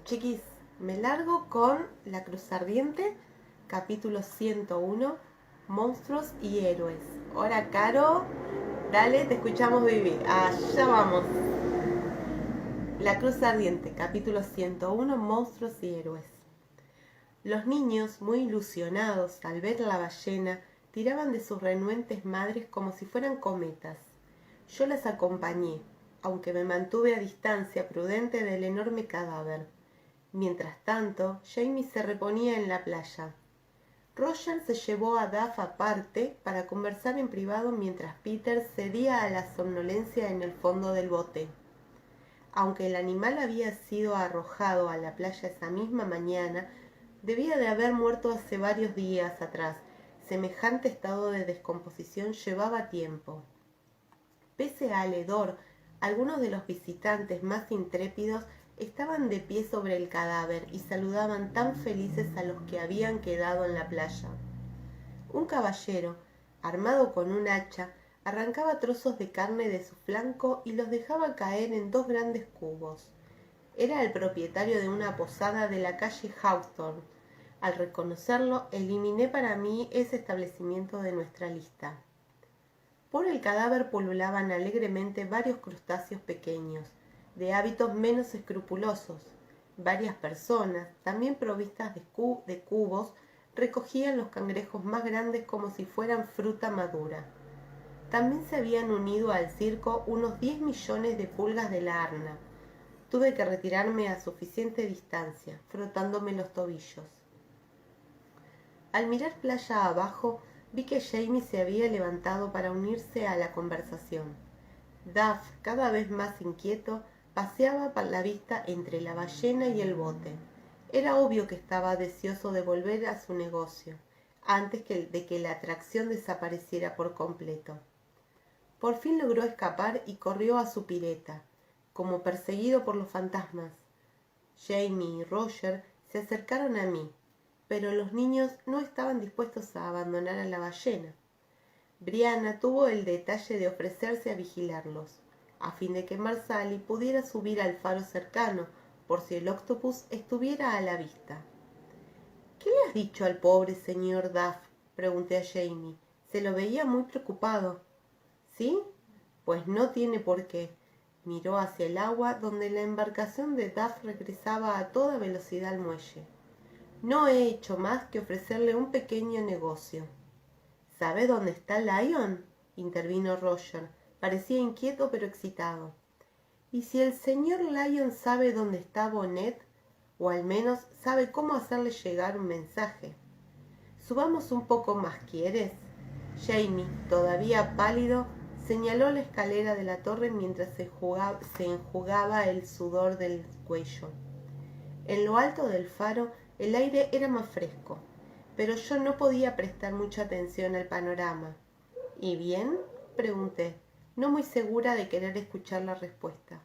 Chiquis, me largo con La Cruz Ardiente, capítulo 101, Monstruos y Héroes. Hola, Caro. Dale, te escuchamos, baby. Allá vamos. La Cruz Ardiente, capítulo 101, Monstruos y Héroes. Los niños, muy ilusionados al ver la ballena, tiraban de sus renuentes madres como si fueran cometas. Yo las acompañé, aunque me mantuve a distancia prudente del enorme cadáver. Mientras tanto, Jamie se reponía en la playa. Roger se llevó a Duff aparte para conversar en privado mientras Peter cedía a la somnolencia en el fondo del bote. Aunque el animal había sido arrojado a la playa esa misma mañana, debía de haber muerto hace varios días atrás. Semejante estado de descomposición llevaba tiempo. Pese al hedor, algunos de los visitantes más intrépidos estaban de pie sobre el cadáver y saludaban tan felices a los que habían quedado en la playa. Un caballero, armado con un hacha, arrancaba trozos de carne de su flanco y los dejaba caer en dos grandes cubos. Era el propietario de una posada de la calle Hawthorne. Al reconocerlo, eliminé para mí ese establecimiento de nuestra lista. Por el cadáver pululaban alegremente varios crustáceos pequeños, de hábitos menos escrupulosos. Varias personas, también provistas de cubos, recogían los cangrejos más grandes como si fueran fruta madura. También se habían unido al circo unos 10 millones de pulgas de la arna. Tuve que retirarme a suficiente distancia, frotándome los tobillos. Al mirar playa abajo, vi que Jamie se había levantado para unirse a la conversación. Duff, cada vez más inquieto, paseaba por la vista entre la ballena y el bote. Era obvio que estaba deseoso de volver a su negocio, antes de que la atracción desapareciera por completo. Por fin logró escapar y corrió a su pileta, como perseguido por los fantasmas. Jamie y Roger se acercaron a mí, pero los niños no estaban dispuestos a abandonar a la ballena. Brianna tuvo el detalle de ofrecerse a vigilarlos, a fin de que Marsali pudiera subir al faro cercano, por si el octopus estuviera a la vista. ¿Qué le has dicho al pobre señor Duff?, pregunté a Jamie. Se lo veía muy preocupado. ¿Sí? Pues no tiene por qué. Miró hacia el agua, donde la embarcación de Duff regresaba a toda velocidad al muelle. No he hecho más que ofrecerle un pequeño negocio. ¿Sabe dónde está Lion?, intervino Roger. Parecía inquieto pero excitado. ¿Y si el señor Lion sabe dónde está Bonnet? O al menos sabe cómo hacerle llegar un mensaje. Subamos un poco más, ¿quieres? Jamie, todavía pálido, señaló la escalera de la torre mientras se enjugaba el sudor del cuello. En lo alto del faro el aire era más fresco, pero yo no podía prestar mucha atención al panorama. ¿Y bien?, pregunté, no muy segura de querer escuchar la respuesta.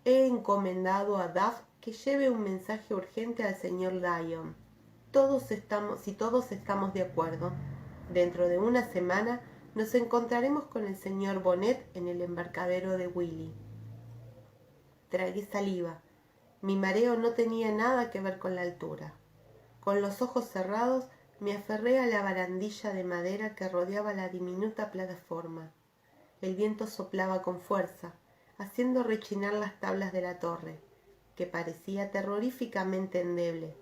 He encomendado a Duff que lleve un mensaje urgente al señor Lyon. Si todos estamos de acuerdo, dentro de una semana nos encontraremos con el señor Bonnet en el embarcadero de Willy. Tragué saliva. Mi mareo no tenía nada que ver con la altura. Con los ojos cerrados me aferré a la barandilla de madera que rodeaba la diminuta plataforma. El viento soplaba con fuerza, haciendo rechinar las tablas de la torre, que parecía terroríficamente endeble.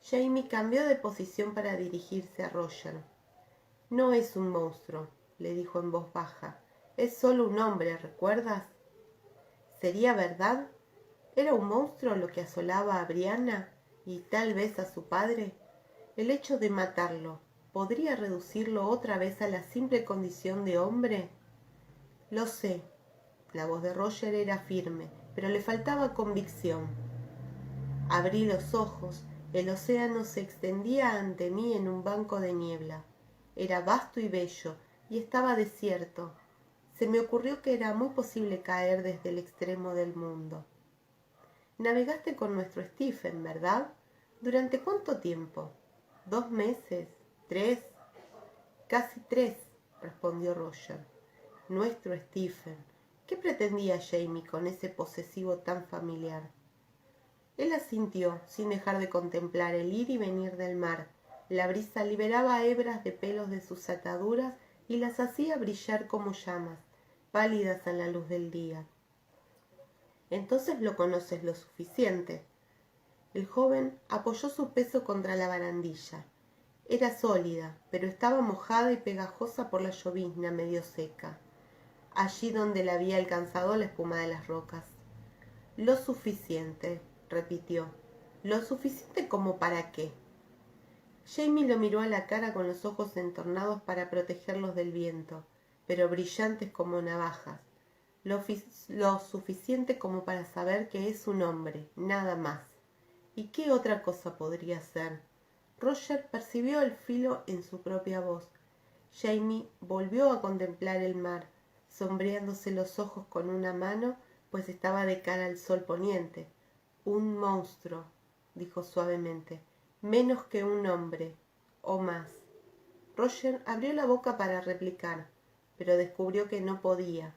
Jamie cambió de posición para dirigirse a Roger. No es un monstruo, le dijo en voz baja. Es solo un hombre, ¿recuerdas? ¿Sería verdad? ¿Era un monstruo lo que asolaba a Brianna y tal vez a su padre? El hecho de matarlo, ¿podría reducirlo otra vez a la simple condición de hombre? Lo sé. La voz de Roger era firme, pero le faltaba convicción. Abrí los ojos. El océano se extendía ante mí en un banco de niebla. Era vasto y bello, y estaba desierto. Se me ocurrió que era muy posible caer desde el extremo del mundo. Navegaste con nuestro Stephen, ¿verdad? ¿Durante cuánto tiempo? 2 meses, 3, casi 3, respondió Roger. Nuestro Stephen. ¿Qué pretendía Jamie con ese posesivo tan familiar? Él asintió, sin dejar de contemplar el ir y venir del mar. La brisa liberaba hebras de pelos de sus ataduras y las hacía brillar como llamas, pálidas a la luz del día. Entonces lo conoces lo suficiente. El joven apoyó su peso contra la barandilla. Era sólida, pero estaba mojada y pegajosa por la llovizna medio seca, allí donde la había alcanzado la espuma de las rocas. Lo suficiente, repitió. ¿Lo suficiente como para qué? Jamie lo miró a la cara con los ojos entornados para protegerlos del viento, pero brillantes como navajas. Lo suficiente como para saber que es un hombre, nada más. ¿Y qué otra cosa podría ser? Roger percibió el filo en su propia voz. Jamie volvió a contemplar el mar, sombreándose los ojos con una mano, pues estaba de cara al sol poniente. Un monstruo, dijo suavemente, menos que un hombre, o más. Roger abrió la boca para replicar, pero descubrió que no podía,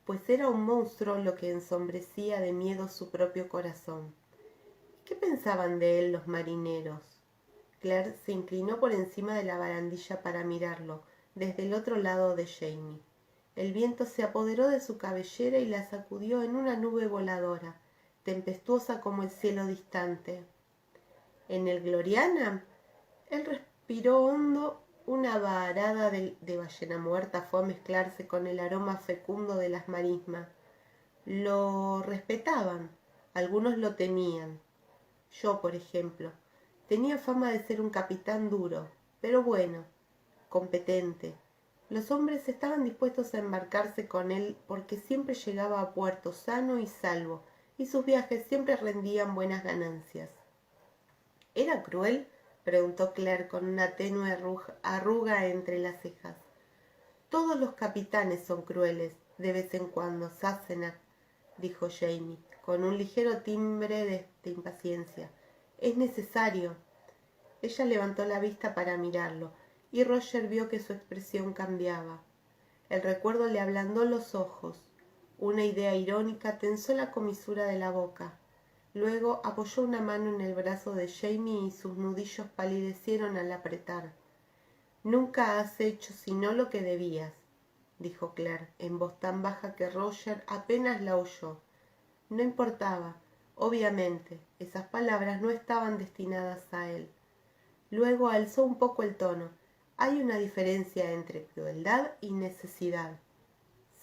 pues era un monstruo lo que ensombrecía de miedo su propio corazón. ¿Qué pensaban de él los marineros? Claire se inclinó por encima de la barandilla para mirarlo, desde el otro lado de Jamie. El viento se apoderó de su cabellera y la sacudió en una nube voladora, tempestuosa como el cielo distante. ¿En el Gloriana? Él respiró hondo. Una varada de ballena muerta fue a mezclarse con el aroma fecundo de las marismas. Lo respetaban, algunos lo temían. Yo, por ejemplo, tenía fama de ser un capitán duro, pero bueno, competente. Los hombres estaban dispuestos a embarcarse con él porque siempre llegaba a puerto sano y salvo, y sus viajes siempre rendían buenas ganancias. ¿Era cruel?, preguntó Claire con una tenue arruga entre las cejas. Todos los capitanes son crueles, de vez en cuando, Sassenach, dijo Jamie, con un ligero timbre de impaciencia. Es necesario. Ella levantó la vista para mirarlo, y Roger vio que su expresión cambiaba. El recuerdo le ablandó los ojos. Una idea irónica tensó la comisura de la boca. Luego apoyó una mano en el brazo de Jamie y sus nudillos palidecieron al apretar. «Nunca has hecho sino lo que debías», dijo Claire, en voz tan baja que Roger apenas la oyó. No importaba. Obviamente, esas palabras no estaban destinadas a él. Luego alzó un poco el tono. Hay una diferencia entre crueldad y necesidad.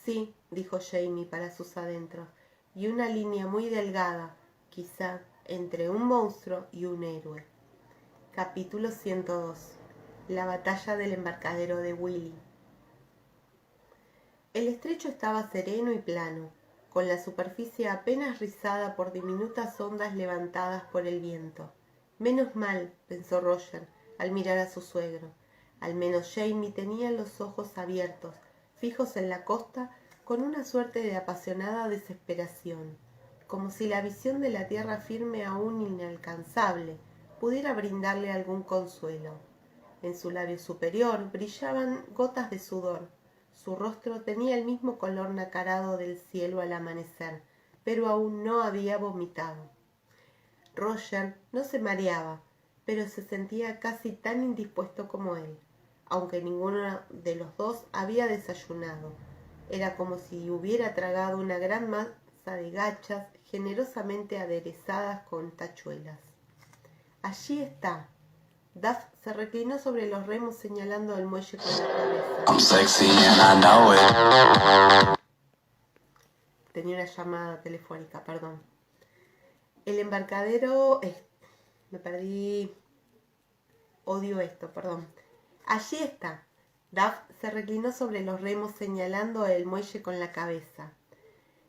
Sí, dijo Jamie para sus adentros, y una línea muy delgada, quizá, entre un monstruo y un héroe. Capítulo 102. La batalla del embarcadero de Willy. El estrecho estaba sereno y plano, con la superficie apenas rizada por diminutas ondas levantadas por el viento. Menos mal, pensó Roger, al mirar a su suegro. Al menos Jamie tenía los ojos abiertos, fijos en la costa, con una suerte de apasionada desesperación, como si la visión de la tierra firme aún inalcanzable pudiera brindarle algún consuelo. En su labio superior brillaban gotas de sudor. Su rostro tenía el mismo color nacarado del cielo al amanecer, pero aún no había vomitado. Roger no se mareaba, pero se sentía casi tan indispuesto como él, aunque ninguno de los dos había desayunado. Era como si hubiera tragado una gran masa de gachas generosamente aderezadas con tachuelas. Allí está. Duff se reclinó sobre los remos señalando el muelle con la cabeza. I'm sexy and I know it. Tenía una llamada telefónica, perdón. El embarcadero... me perdí... Odio esto, perdón. Allí está. Duff se reclinó sobre los remos señalando el muelle con la cabeza.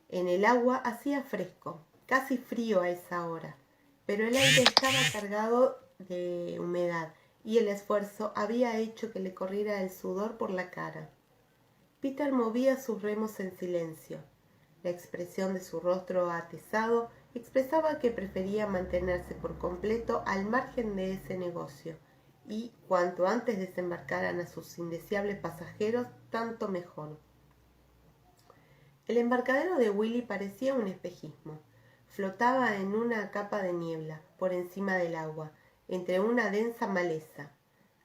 En el agua hacía fresco, casi frío a esa hora, pero el aire estaba cargado de humedad y el esfuerzo había hecho que le corriera el sudor por la cara. Peter movía sus remos en silencio. La expresión de su rostro atezado expresaba que prefería mantenerse por completo al margen de ese negocio, y cuanto antes desembarcaran a sus indeseables pasajeros, tanto mejor. El embarcadero de Willy parecía un espejismo. flotaba en una capa de niebla por encima del agua, entre una densa maleza.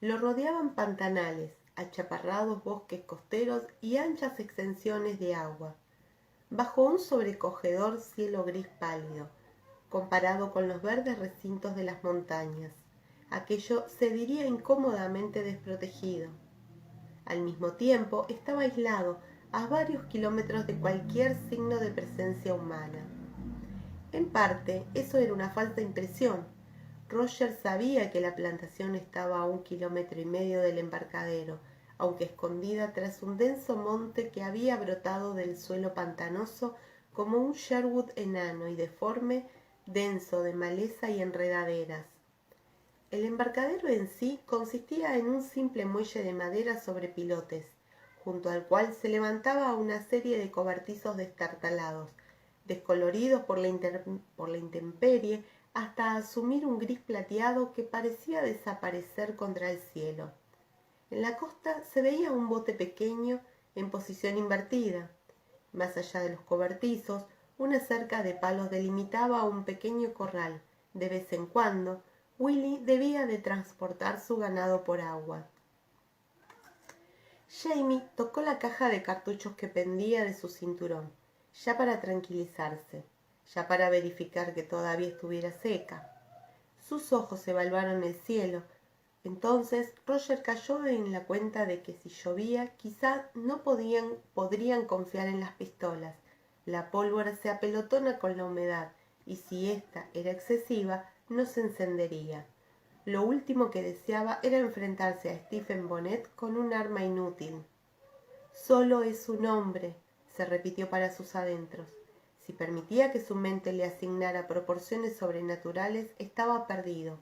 Lo rodeaban pantanales, achaparrados bosques costeros y anchas extensiones de agua. Bajo un sobrecogedor cielo gris pálido, comparado con los verdes recintos de las montañas, aquello se diría incómodamente desprotegido. Al mismo tiempo, estaba aislado a varios kilómetros de cualquier signo de presencia humana. En parte, eso era una falsa impresión. Roger sabía que la plantación estaba a 1,5 kilómetros del embarcadero, aunque escondida tras un denso monte que había brotado del suelo pantanoso como un Sherwood enano y deforme, denso de maleza y enredaderas. El embarcadero en sí consistía en un simple muelle de madera sobre pilotes, junto al cual se levantaba una serie de cobertizos destartalados, descoloridos por la intemperie, hasta asumir un gris plateado que parecía desaparecer contra el cielo. En la costa se veía un bote pequeño en posición invertida. Más allá de los cobertizos, una cerca de palos delimitaba un pequeño corral. De vez en cuando, Willy debía de transportar su ganado por agua. Jamie tocó la caja de cartuchos que pendía de su cinturón, ya para tranquilizarse, ya para verificar que todavía estuviera seca. Sus ojos evaluaron el cielo. Entonces Roger cayó en la cuenta de que si llovía, quizá no podrían confiar en las pistolas. La pólvora se apelotona con la humedad, y si ésta era excesiva, no se encendería. Lo último que deseaba era enfrentarse a Stephen Bonnet con un arma inútil. Solo es un hombre, se repitió para sus adentros. Si permitía que su mente le asignara proporciones sobrenaturales, estaba perdido.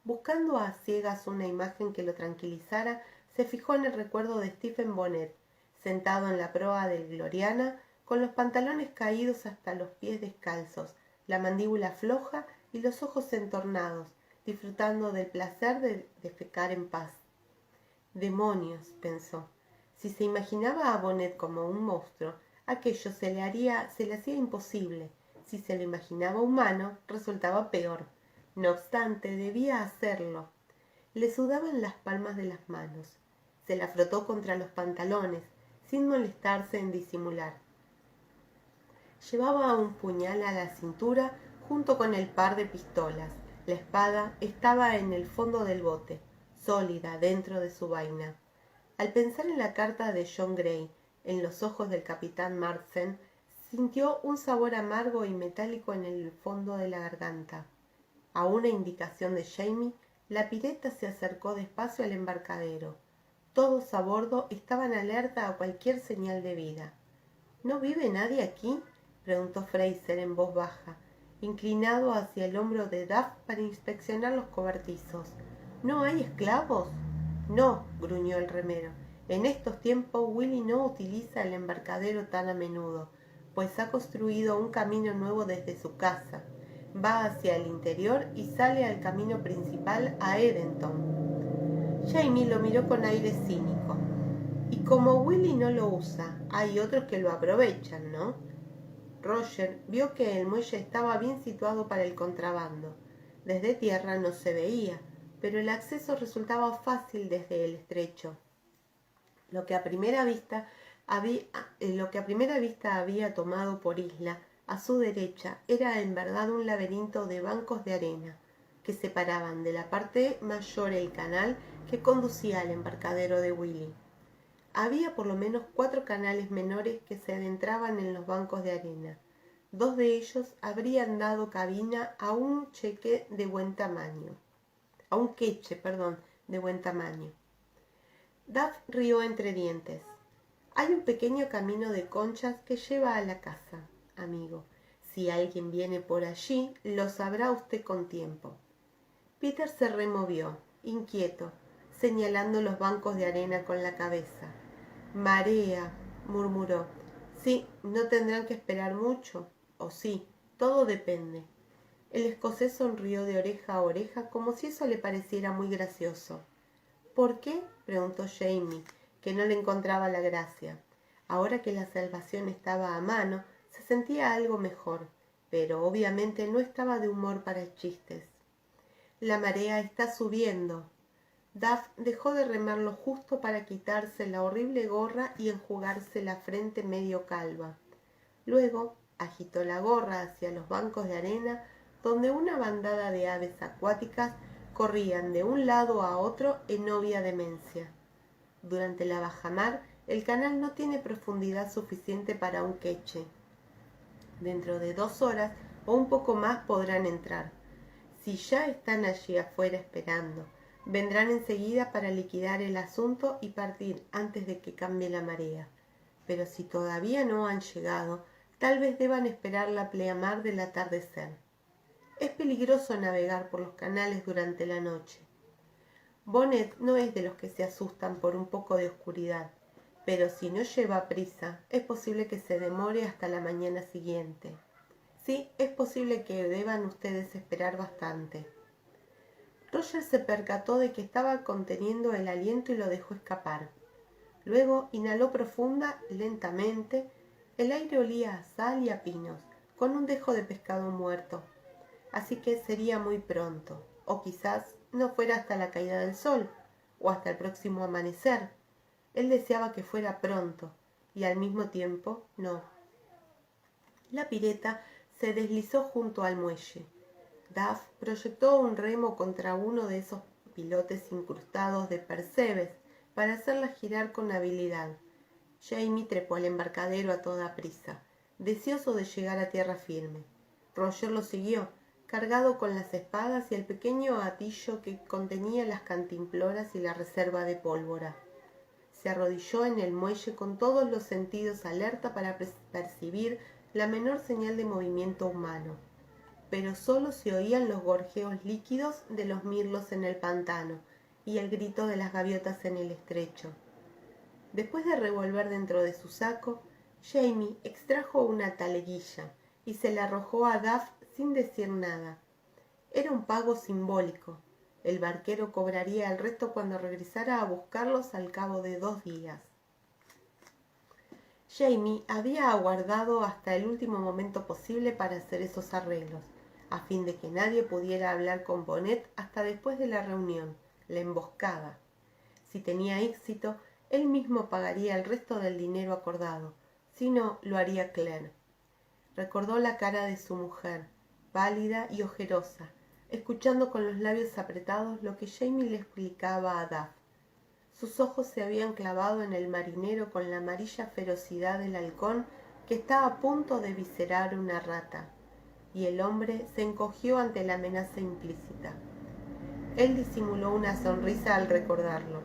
Buscando a ciegas una imagen que lo tranquilizara, se fijó en el recuerdo de Stephen Bonnet, sentado en la proa del Gloriana, con los pantalones caídos hasta los pies descalzos, la mandíbula floja y los ojos entornados, disfrutando del placer de defecar en paz. Demonios, pensó. Si se imaginaba a Bonnet como un monstruo, aquello se le hacía imposible. Si se lo imaginaba humano, resultaba peor. No obstante, debía hacerlo. Le sudaban las palmas de las manos. Se la frotó contra los pantalones, sin molestarse en disimular. Llevaba un puñal a la cintura junto con el par de pistolas. La espada estaba en el fondo del bote, sólida dentro de su vaina. Al pensar en la carta de John Gray, en los ojos del capitán Marsden, sintió un sabor amargo y metálico en el fondo de la garganta. A una indicación de Jamie, la pireta se acercó despacio al embarcadero. Todos a bordo estaban alerta a cualquier señal de vida. ¿No vive nadie aquí?, preguntó Fraser en voz baja, inclinado hacia el hombro de Duff para inspeccionar los cobertizos. ¿No hay esclavos? No, gruñó el remero. En estos tiempos Willy no utiliza el embarcadero tan a menudo, pues ha construido un camino nuevo desde su casa. Va hacia el interior y sale al camino principal a Edenton. Jamie lo miró con aire cínico. Y como Willy no lo usa, hay otros que lo aprovechan, ¿no? Roger vio que el muelle estaba bien situado para el contrabando. Desde tierra no se veía, pero el acceso resultaba fácil desde el estrecho. Lo que a primera vista había tomado por isla a su derecha era en verdad un laberinto de bancos de arena que separaban de la parte mayor el canal que conducía al embarcadero de Willy. Había por lo menos 4 canales menores que se adentraban en los bancos de arena. 2 de ellos habrían dado cabina a un queche de buen tamaño. Duff rió entre dientes. Hay un pequeño camino de conchas que lleva a la casa, amigo. Si alguien viene por allí, lo sabrá usted con tiempo. Peter se removió, inquieto, señalando los bancos de arena con la cabeza. Marea, murmuró. Sí, no tendrán que esperar mucho. O sí, todo depende. El escocés sonrió de oreja a oreja como si eso le pareciera muy gracioso. ¿Por qué?, preguntó Jamie, que no le encontraba la gracia. Ahora que la salvación estaba a mano, se sentía algo mejor. pero obviamente no estaba de humor para chistes. La marea está subiendo. Duff dejó de remar lo justo para quitarse la horrible gorra y enjugarse la frente medio calva. Luego agitó la gorra hacia los bancos de arena donde una bandada de aves acuáticas corrían de un lado a otro en obvia demencia. Durante la bajamar, el canal no tiene profundidad suficiente para un queche. Dentro de 2 horas o un poco más podrán entrar. Si ya están allí afuera esperando, vendrán enseguida para liquidar el asunto y partir antes de que cambie la marea. Pero si todavía no han llegado, tal vez deban esperar la pleamar del atardecer. Es peligroso navegar por los canales durante la noche. Bonnet no es de los que se asustan por un poco de oscuridad, pero si no lleva prisa, es posible que se demore hasta la mañana siguiente. Sí, es posible que deban ustedes esperar bastante. Roger se percató de que estaba conteniendo el aliento y lo dejó escapar. Luego inhaló profunda, lentamente. El aire olía a sal y a pinos, con un dejo de pescado muerto. Así que sería muy pronto, o quizás no fuera hasta la caída del sol, o hasta el próximo amanecer. Él deseaba que fuera pronto, y al mismo tiempo no. La pireta se deslizó junto al muelle. Duff proyectó un remo contra uno de esos pilotes incrustados de percebes para hacerla girar con habilidad. Jamie trepó al embarcadero a toda prisa, deseoso de llegar a tierra firme. Roger lo siguió, cargado con las espadas y el pequeño hatillo que contenía las cantimploras y la reserva de pólvora. Se arrodilló en el muelle con todos los sentidos alerta para percibir la menor señal de movimiento humano, pero solo se oían los gorjeos líquidos de los mirlos en el pantano y el grito de las gaviotas en el estrecho. Después de revolver dentro de su saco, Jamie extrajo una taleguilla y se la arrojó a Duff sin decir nada. Era un pago simbólico. El barquero cobraría el resto cuando regresara a buscarlos al cabo de 2 días. Jamie había aguardado hasta el último momento posible para hacer esos arreglos, a fin de que nadie pudiera hablar con Bonnet hasta después de la reunión, la emboscada. Si tenía éxito, él mismo pagaría el resto del dinero acordado, si no, lo haría Claire. Recordó la cara de su mujer, pálida y ojerosa, escuchando con los labios apretados lo que Jamie le explicaba a Duff. Sus ojos se habían clavado en el marinero con la amarilla ferocidad del halcón que está a punto de viscerar una rata, y el hombre se encogió ante la amenaza implícita. Él disimuló una sonrisa al recordarlo.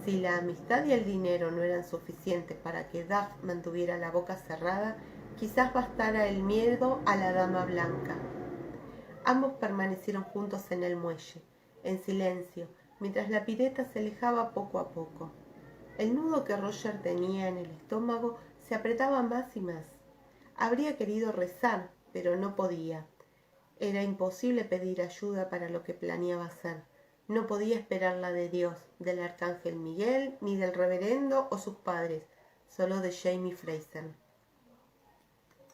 Si la amistad y el dinero no eran suficientes para que Duff mantuviera la boca cerrada, quizás bastara el miedo a la dama blanca. Ambos permanecieron juntos en el muelle, en silencio, mientras la pireta se alejaba poco a poco. El nudo que Roger tenía en el estómago se apretaba más y más. Habría querido rezar, pero no podía. Era imposible pedir ayuda para lo que planeaba hacer. No podía esperar la de Dios, del arcángel Miguel, ni del reverendo o sus padres, solo de Jamie Fraser.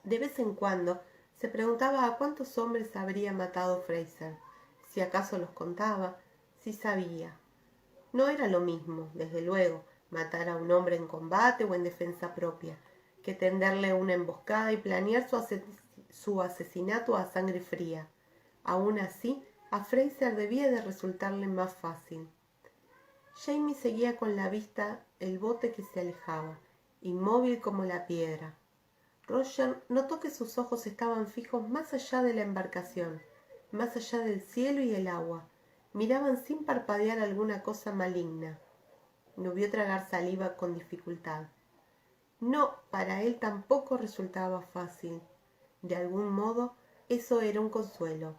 De vez en cuando se preguntaba a cuántos hombres habría matado Fraser, si acaso los contaba, si sabía. No era lo mismo, desde luego, matar a un hombre en combate o en defensa propia, que tenderle una emboscada y planear su asesinato a sangre fría. Aún así, a Fraser debía de resultarle más fácil. Jamie seguía con la vista el bote que se alejaba, inmóvil como la piedra. Roger notó que sus ojos estaban fijos más allá de la embarcación, más allá del cielo y el agua. Miraban sin parpadear alguna cosa maligna. No vio tragar saliva con dificultad. No, para él tampoco resultaba fácil. De algún modo, eso era un consuelo.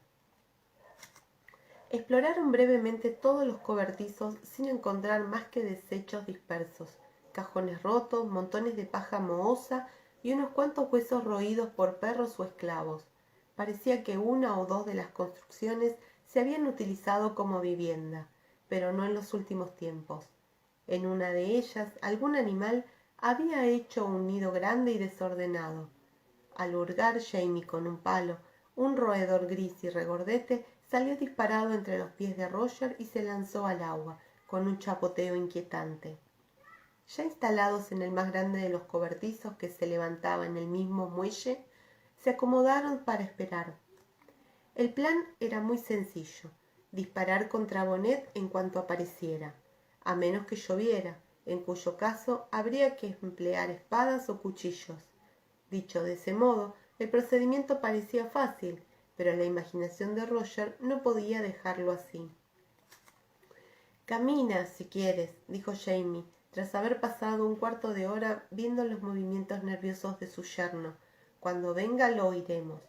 Exploraron brevemente todos los cobertizos sin encontrar más que desechos dispersos, cajones rotos, montones de paja mohosa y unos cuantos huesos roídos por perros o esclavos. Parecía que 1 o 2 de las construcciones se habían utilizado como vivienda, pero no en los últimos tiempos. En una de ellas, algún animal había hecho un nido grande y desordenado. Al hurgar Jamie con un palo, un roedor gris y regordete salió disparado entre los pies de Roger y se lanzó al agua, con un chapoteo inquietante. Ya instalados en el más grande de los cobertizos que se levantaba en el mismo muelle, se acomodaron para esperar. El plan era muy sencillo: disparar contra Bonnet en cuanto apareciera, a menos que lloviera, en cuyo caso habría que emplear espadas o cuchillos. Dicho de ese modo, el procedimiento parecía fácil, pero la imaginación de Roger no podía dejarlo así. «Camina, si quieres», dijo Jamie, tras haber pasado un cuarto de hora viendo los movimientos nerviosos de su yerno. «Cuando venga lo oiremos».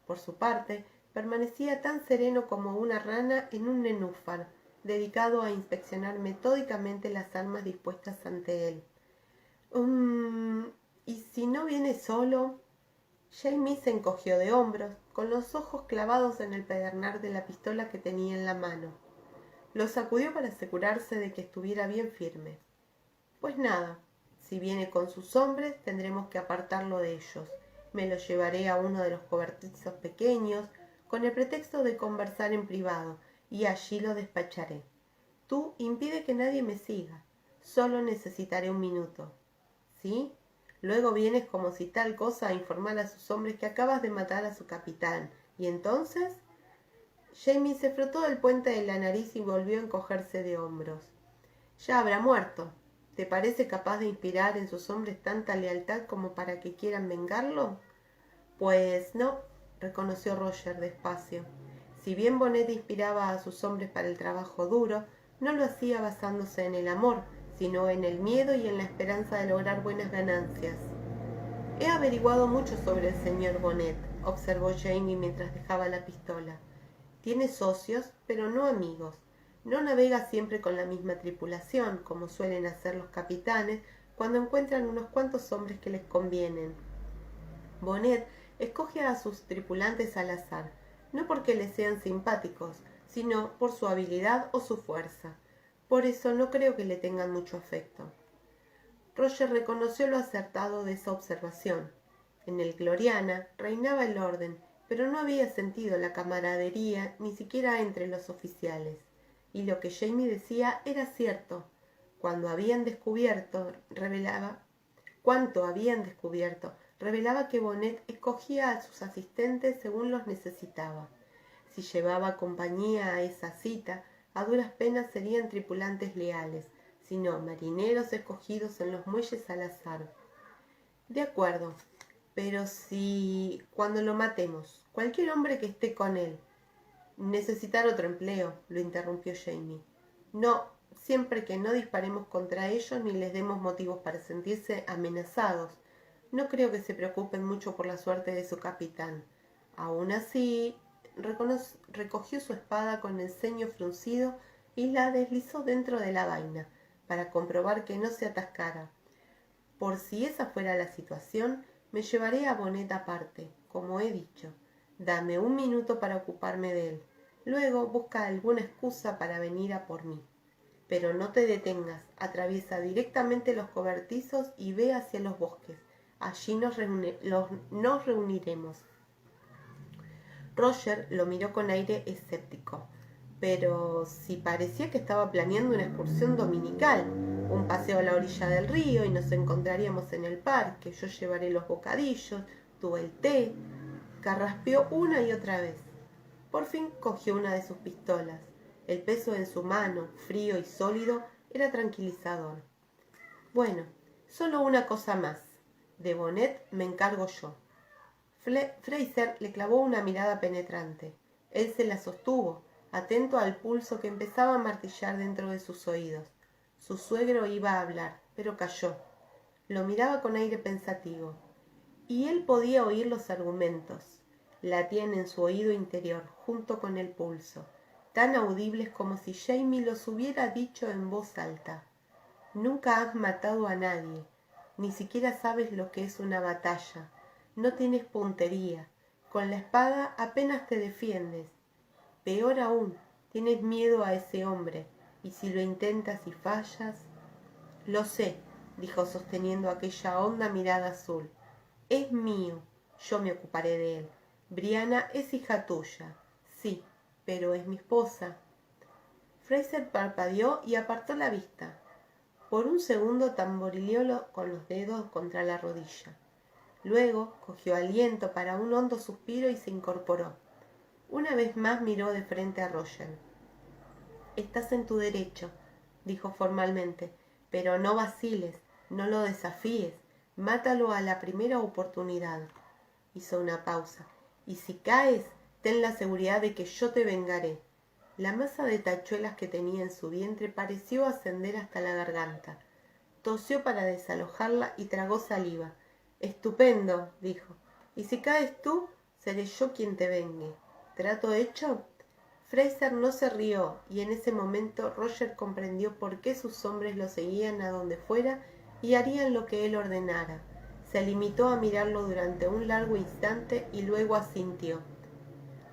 Por su parte, permanecía tan sereno como una rana en un nenúfar, dedicado a inspeccionar metódicamente las armas dispuestas ante él. ¿Y si no viene solo? Jamie se encogió de hombros, con los ojos clavados en el pedernal de la pistola que tenía en la mano. Lo sacudió para asegurarse de que estuviera bien firme. Pues nada, si viene con sus hombres, tendremos que apartarlo de ellos. Me lo llevaré a uno de los cobertizos pequeños, con el pretexto de conversar en privado, y allí lo despacharé. Tú impide que nadie me siga. Solo necesitaré un minuto. ¿Sí? Luego vienes como si tal cosa a informar a sus hombres que acabas de matar a su capitán. ¿Y entonces? Jamie se frotó el puente de la nariz y volvió a encogerse de hombros. Ya habrá muerto. ¿Te parece capaz de inspirar en sus hombres tanta lealtad como para que quieran vengarlo? Pues no, reconoció Roger despacio. Si bien Bonnet inspiraba a sus hombres para el trabajo duro, no lo hacía basándose en el amor, sino en el miedo y en la esperanza de lograr buenas ganancias. He averiguado mucho sobre el señor Bonnet, observó Jamie mientras dejaba la pistola. Tiene socios, pero no amigos. No navega siempre con la misma tripulación, como suelen hacer los capitanes cuando encuentran unos cuantos hombres que les convienen. Bonnet escoge a sus tripulantes al azar, no porque les sean simpáticos, sino por su habilidad o su fuerza. Por eso no creo que le tengan mucho afecto. Roger reconoció lo acertado de esa observación. En el Gloriana reinaba el orden, pero no había sentido la camaradería ni siquiera entre los oficiales. Y lo que Jamie decía era cierto. Cuanto habían descubierto, revelaba que Bonnet escogía a sus asistentes según los necesitaba. Si llevaba compañía a esa cita, a duras penas serían tripulantes leales, sino marineros escogidos en los muelles al azar. De acuerdo, pero si cuando lo matemos, cualquier hombre que esté con él necesitar otro empleo, lo interrumpió Jamie. No, siempre que no disparemos contra ellos ni les demos motivos para sentirse amenazados. No creo que se preocupen mucho por la suerte de su capitán. Aún así, recogió su espada con el ceño fruncido y la deslizó dentro de la vaina, para comprobar que no se atascara. Por si esa fuera la situación, me llevaré a Bonnet aparte, como he dicho. Dame un minuto para ocuparme de él. Luego busca alguna excusa para venir a por mí. Pero no te detengas, atraviesa directamente los cobertizos y ve hacia los bosques. Allí nos reuniremos. Roger lo miró con aire escéptico. Pero si parecía que estaba planeando una excursión dominical, un paseo a la orilla del río y nos encontraríamos en el parque, yo llevaré los bocadillos, tú el té. Carraspeó una y otra vez. Por fin cogió una de sus pistolas. El peso en su mano, frío y sólido, era tranquilizador. Bueno, solo una cosa más. De Bonnet me encargo yo. Fraser le clavó una mirada penetrante. Él se la sostuvo, atento al pulso que empezaba a martillar dentro de sus oídos. Su suegro iba a hablar, pero calló. Lo miraba con aire pensativo. Y él podía oír los argumentos. Latían en su oído interior, junto con el pulso, tan audibles como si Jamie los hubiera dicho en voz alta. Nunca has matado a nadie, ni siquiera sabes lo que es una batalla. No tienes puntería, con la espada apenas te defiendes. Peor aún, tienes miedo a ese hombre, y si lo intentas y fallas... Lo sé, dijo sosteniendo aquella honda mirada azul. Es mío, Yo me ocuparé de él. Brianna es hija tuya. Sí, pero es mi esposa. Fraser parpadeó y apartó la vista. Por un segundo tamborileó con los dedos contra la rodilla. Luego cogió aliento para un hondo suspiro y se incorporó. Una vez más miró de frente a Roger. Estás en tu derecho, dijo formalmente, pero no vaciles, no lo desafíes, mátalo a la primera oportunidad. Hizo una pausa. Y si caes, ten la seguridad de que yo te vengaré. La masa de tachuelas que tenía en su vientre pareció ascender hasta la garganta. Tosió para desalojarla y tragó saliva. Estupendo, dijo. Y si caes tú, seré yo quien te vengue. ¿Trato hecho? Fraser no se rió, y en ese momento Roger comprendió por qué sus hombres lo seguían a donde fuera y harían lo que él ordenara. Se limitó a mirarlo durante un largo instante y luego asintió.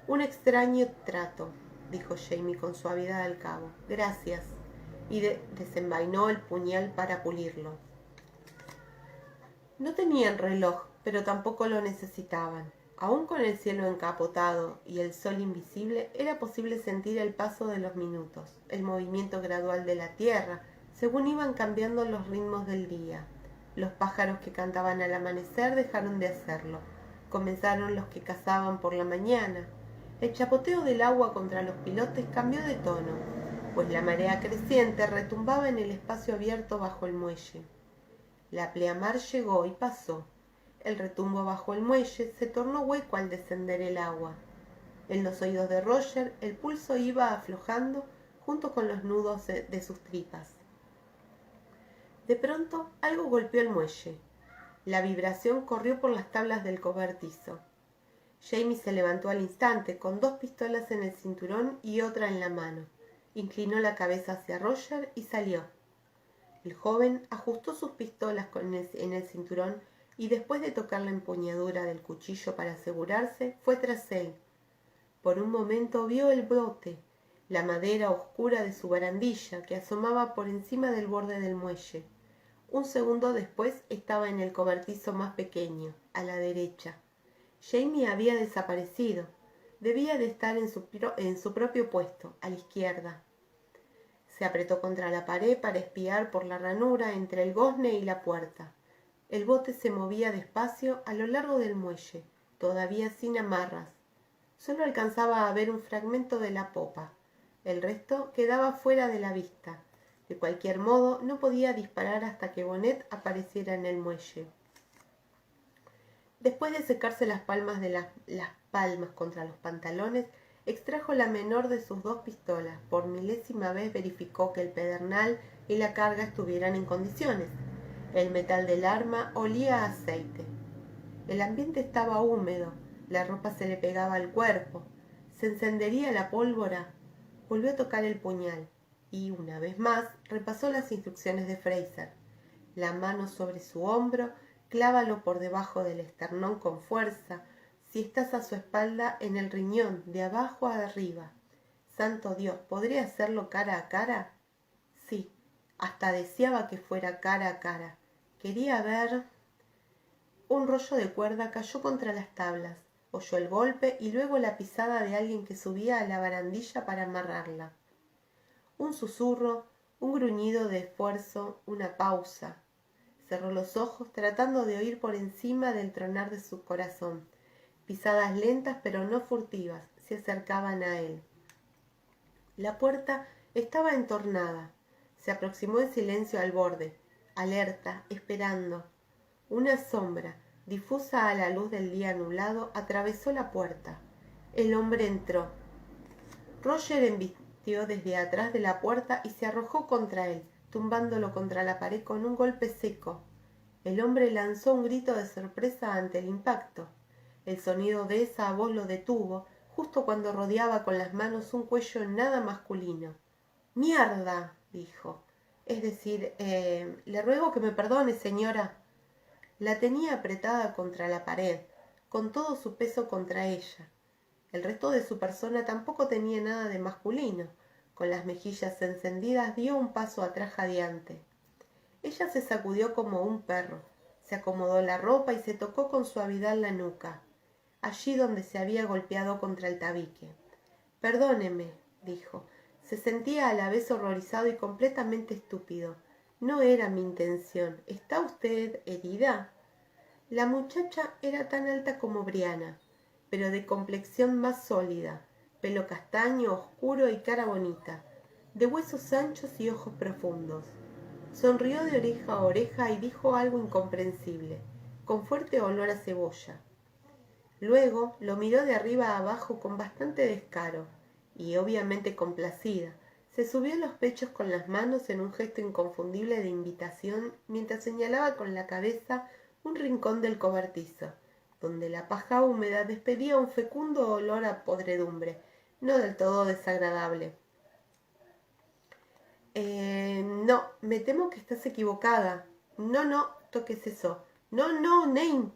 Un extraño trato, dijo Jamie con suavidad al cabo. Gracias. Y desenvainó el puñal para pulirlo. No tenían reloj, pero tampoco lo necesitaban. Aún con el cielo encapotado y el sol invisible, era posible sentir el paso de los minutos, el movimiento gradual de la tierra, según iban cambiando los ritmos del día. Los pájaros que cantaban al amanecer dejaron de hacerlo. Comenzaron los que cazaban por la mañana. El chapoteo del agua contra los pilotes cambió de tono, pues la marea creciente retumbaba en el espacio abierto bajo el muelle. La pleamar llegó y pasó. El retumbo bajo el muelle se tornó hueco al descender el agua. En los oídos de Roger el pulso iba aflojando junto con los nudos de sus tripas. De pronto algo golpeó el muelle. La vibración corrió por las tablas del cobertizo. Jamie se levantó al instante con 2 pistolas en el cinturón y otra en la mano. Inclinó la cabeza hacia Roger y salió. El joven ajustó sus pistolas en el cinturón y después de tocar la empuñadura del cuchillo para asegurarse, fue tras él. Por un momento vio el bote, la madera oscura de su barandilla que asomaba por encima del borde del muelle. Un segundo después estaba en el cobertizo más pequeño, a la derecha. Jamie había desaparecido. Debía de estar en su propio puesto, a la izquierda. Se apretó contra la pared para espiar por la ranura entre el gozne y la puerta. El bote se movía despacio a lo largo del muelle, todavía sin amarras. Solo alcanzaba a ver un fragmento de la popa. El resto quedaba fuera de la vista. De cualquier modo, no podía disparar hasta que Bonnet apareciera en el muelle. Después de secarse las palmas contra los pantalones, extrajo la menor de sus 2 pistolas. Por milésima vez verificó que el pedernal y la carga estuvieran en condiciones. El metal del arma olía a aceite. El ambiente estaba húmedo, la ropa se le pegaba al cuerpo. ¿Se encendería la pólvora? Volvió a tocar el puñal y, una vez más, repasó las instrucciones de Fraser. La mano sobre su hombro, clávalo por debajo del esternón con fuerza. Si estás a su espalda, en el riñón, de abajo a arriba. Santo Dios, ¿podría hacerlo cara a cara? Sí, hasta deseaba que fuera cara a cara. Quería ver... Un rollo de cuerda cayó contra las tablas. Oyó el golpe y luego la pisada de alguien que subía a la barandilla para amarrarla. Un susurro, un gruñido de esfuerzo, una pausa. Cerró los ojos tratando de oír por encima del tronar de su corazón. Pisadas lentas pero no furtivas se acercaban a él. La puerta estaba entornada. Se aproximó en silencio al borde, alerta, esperando. Una sombra, difusa a la luz del día nublado, atravesó la puerta. El hombre entró. Roger embistió desde atrás de la puerta y se arrojó contra él, tumbándolo contra la pared con un golpe seco. El hombre lanzó un grito de sorpresa ante el impacto. El sonido de esa voz lo detuvo, justo cuando rodeaba con las manos un cuello nada masculino. «¡Mierda!», dijo. «Es decir, le ruego que me perdone, señora». La tenía apretada contra la pared, con todo su peso contra ella. El resto de su persona tampoco tenía nada de masculino. Con las mejillas encendidas dio un paso atrás jadeante. Ella se sacudió como un perro. Se acomodó la ropa y se tocó con suavidad la nuca, allí donde se había golpeado contra el tabique. Perdóneme, dijo. Se sentía a la vez horrorizado y completamente estúpido. No era mi intención. ¿Está usted herida? La muchacha era tan alta como Briana, pero de complexión más sólida, pelo castaño, oscuro y cara bonita, de huesos anchos y ojos profundos. Sonrió de oreja a oreja y dijo algo incomprensible, con fuerte olor a cebolla. Luego lo miró de arriba a abajo con bastante descaro, y obviamente complacida. Se subió los pechos con las manos en un gesto inconfundible de invitación mientras señalaba con la cabeza un rincón del cobertizo, donde la paja húmeda despedía un fecundo olor a podredumbre, no del todo desagradable. No, me temo que estás equivocada. No, toques eso. No, Nein.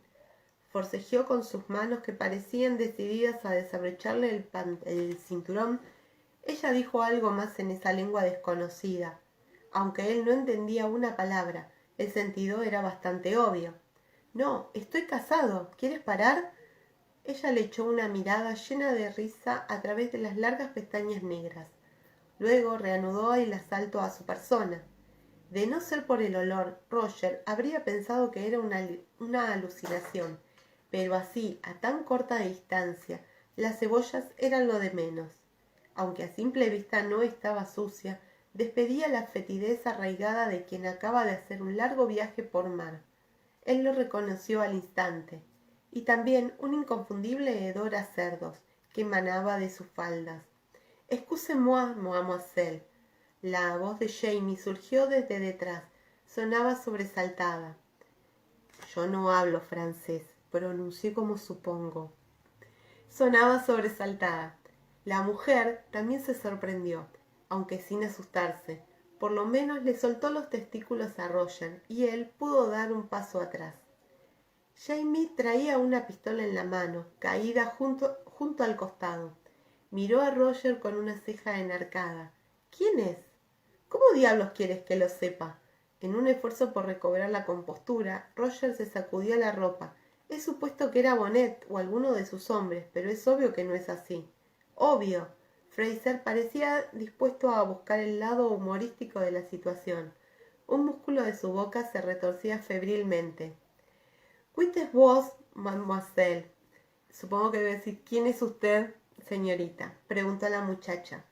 Forcejeó con sus manos que parecían decididas a desabrocharle el cinturón. Ella dijo algo más en esa lengua desconocida. Aunque él no entendía una palabra, el sentido era bastante obvio. No, estoy casado. ¿Quieres parar? Ella le echó una mirada llena de risa a través de las largas pestañas negras. Luego reanudó el asalto a su persona. De no ser por el olor, Roger habría pensado que era una alucinación, pero así, a tan corta distancia, las cebollas eran lo de menos. Aunque a simple vista no estaba sucia, despedía la fetidez arraigada de quien acaba de hacer un largo viaje por mar. Él lo reconoció al instante, y también un inconfundible hedor a cerdos que emanaba de sus faldas. «Excusez-moi, mademoiselle». La voz de Jamie surgió desde detrás. Sonaba sobresaltada. «Yo no hablo francés», pronunció como supongo. Sonaba sobresaltada. La mujer también se sorprendió, aunque sin asustarse. Por lo menos le soltó los testículos a Roger y él pudo dar un paso atrás. Jamie traía una pistola en la mano, caída junto al costado. Miró a Roger con una ceja enarcada. «¿Quién es?» «¿Cómo diablos quieres que lo sepa?» En un esfuerzo por recobrar la compostura, Roger se sacudió la ropa. «He supuesto que era Bonnet o alguno de sus hombres, pero es obvio que no es así». «Obvio». Fraser parecía dispuesto a buscar el lado humorístico de la situación. Un músculo de su boca se retorcía febrilmente. «¿Quién vos, mademoiselle?» Supongo que debe decir «¿Quién es usted, señorita?», preguntó la muchacha.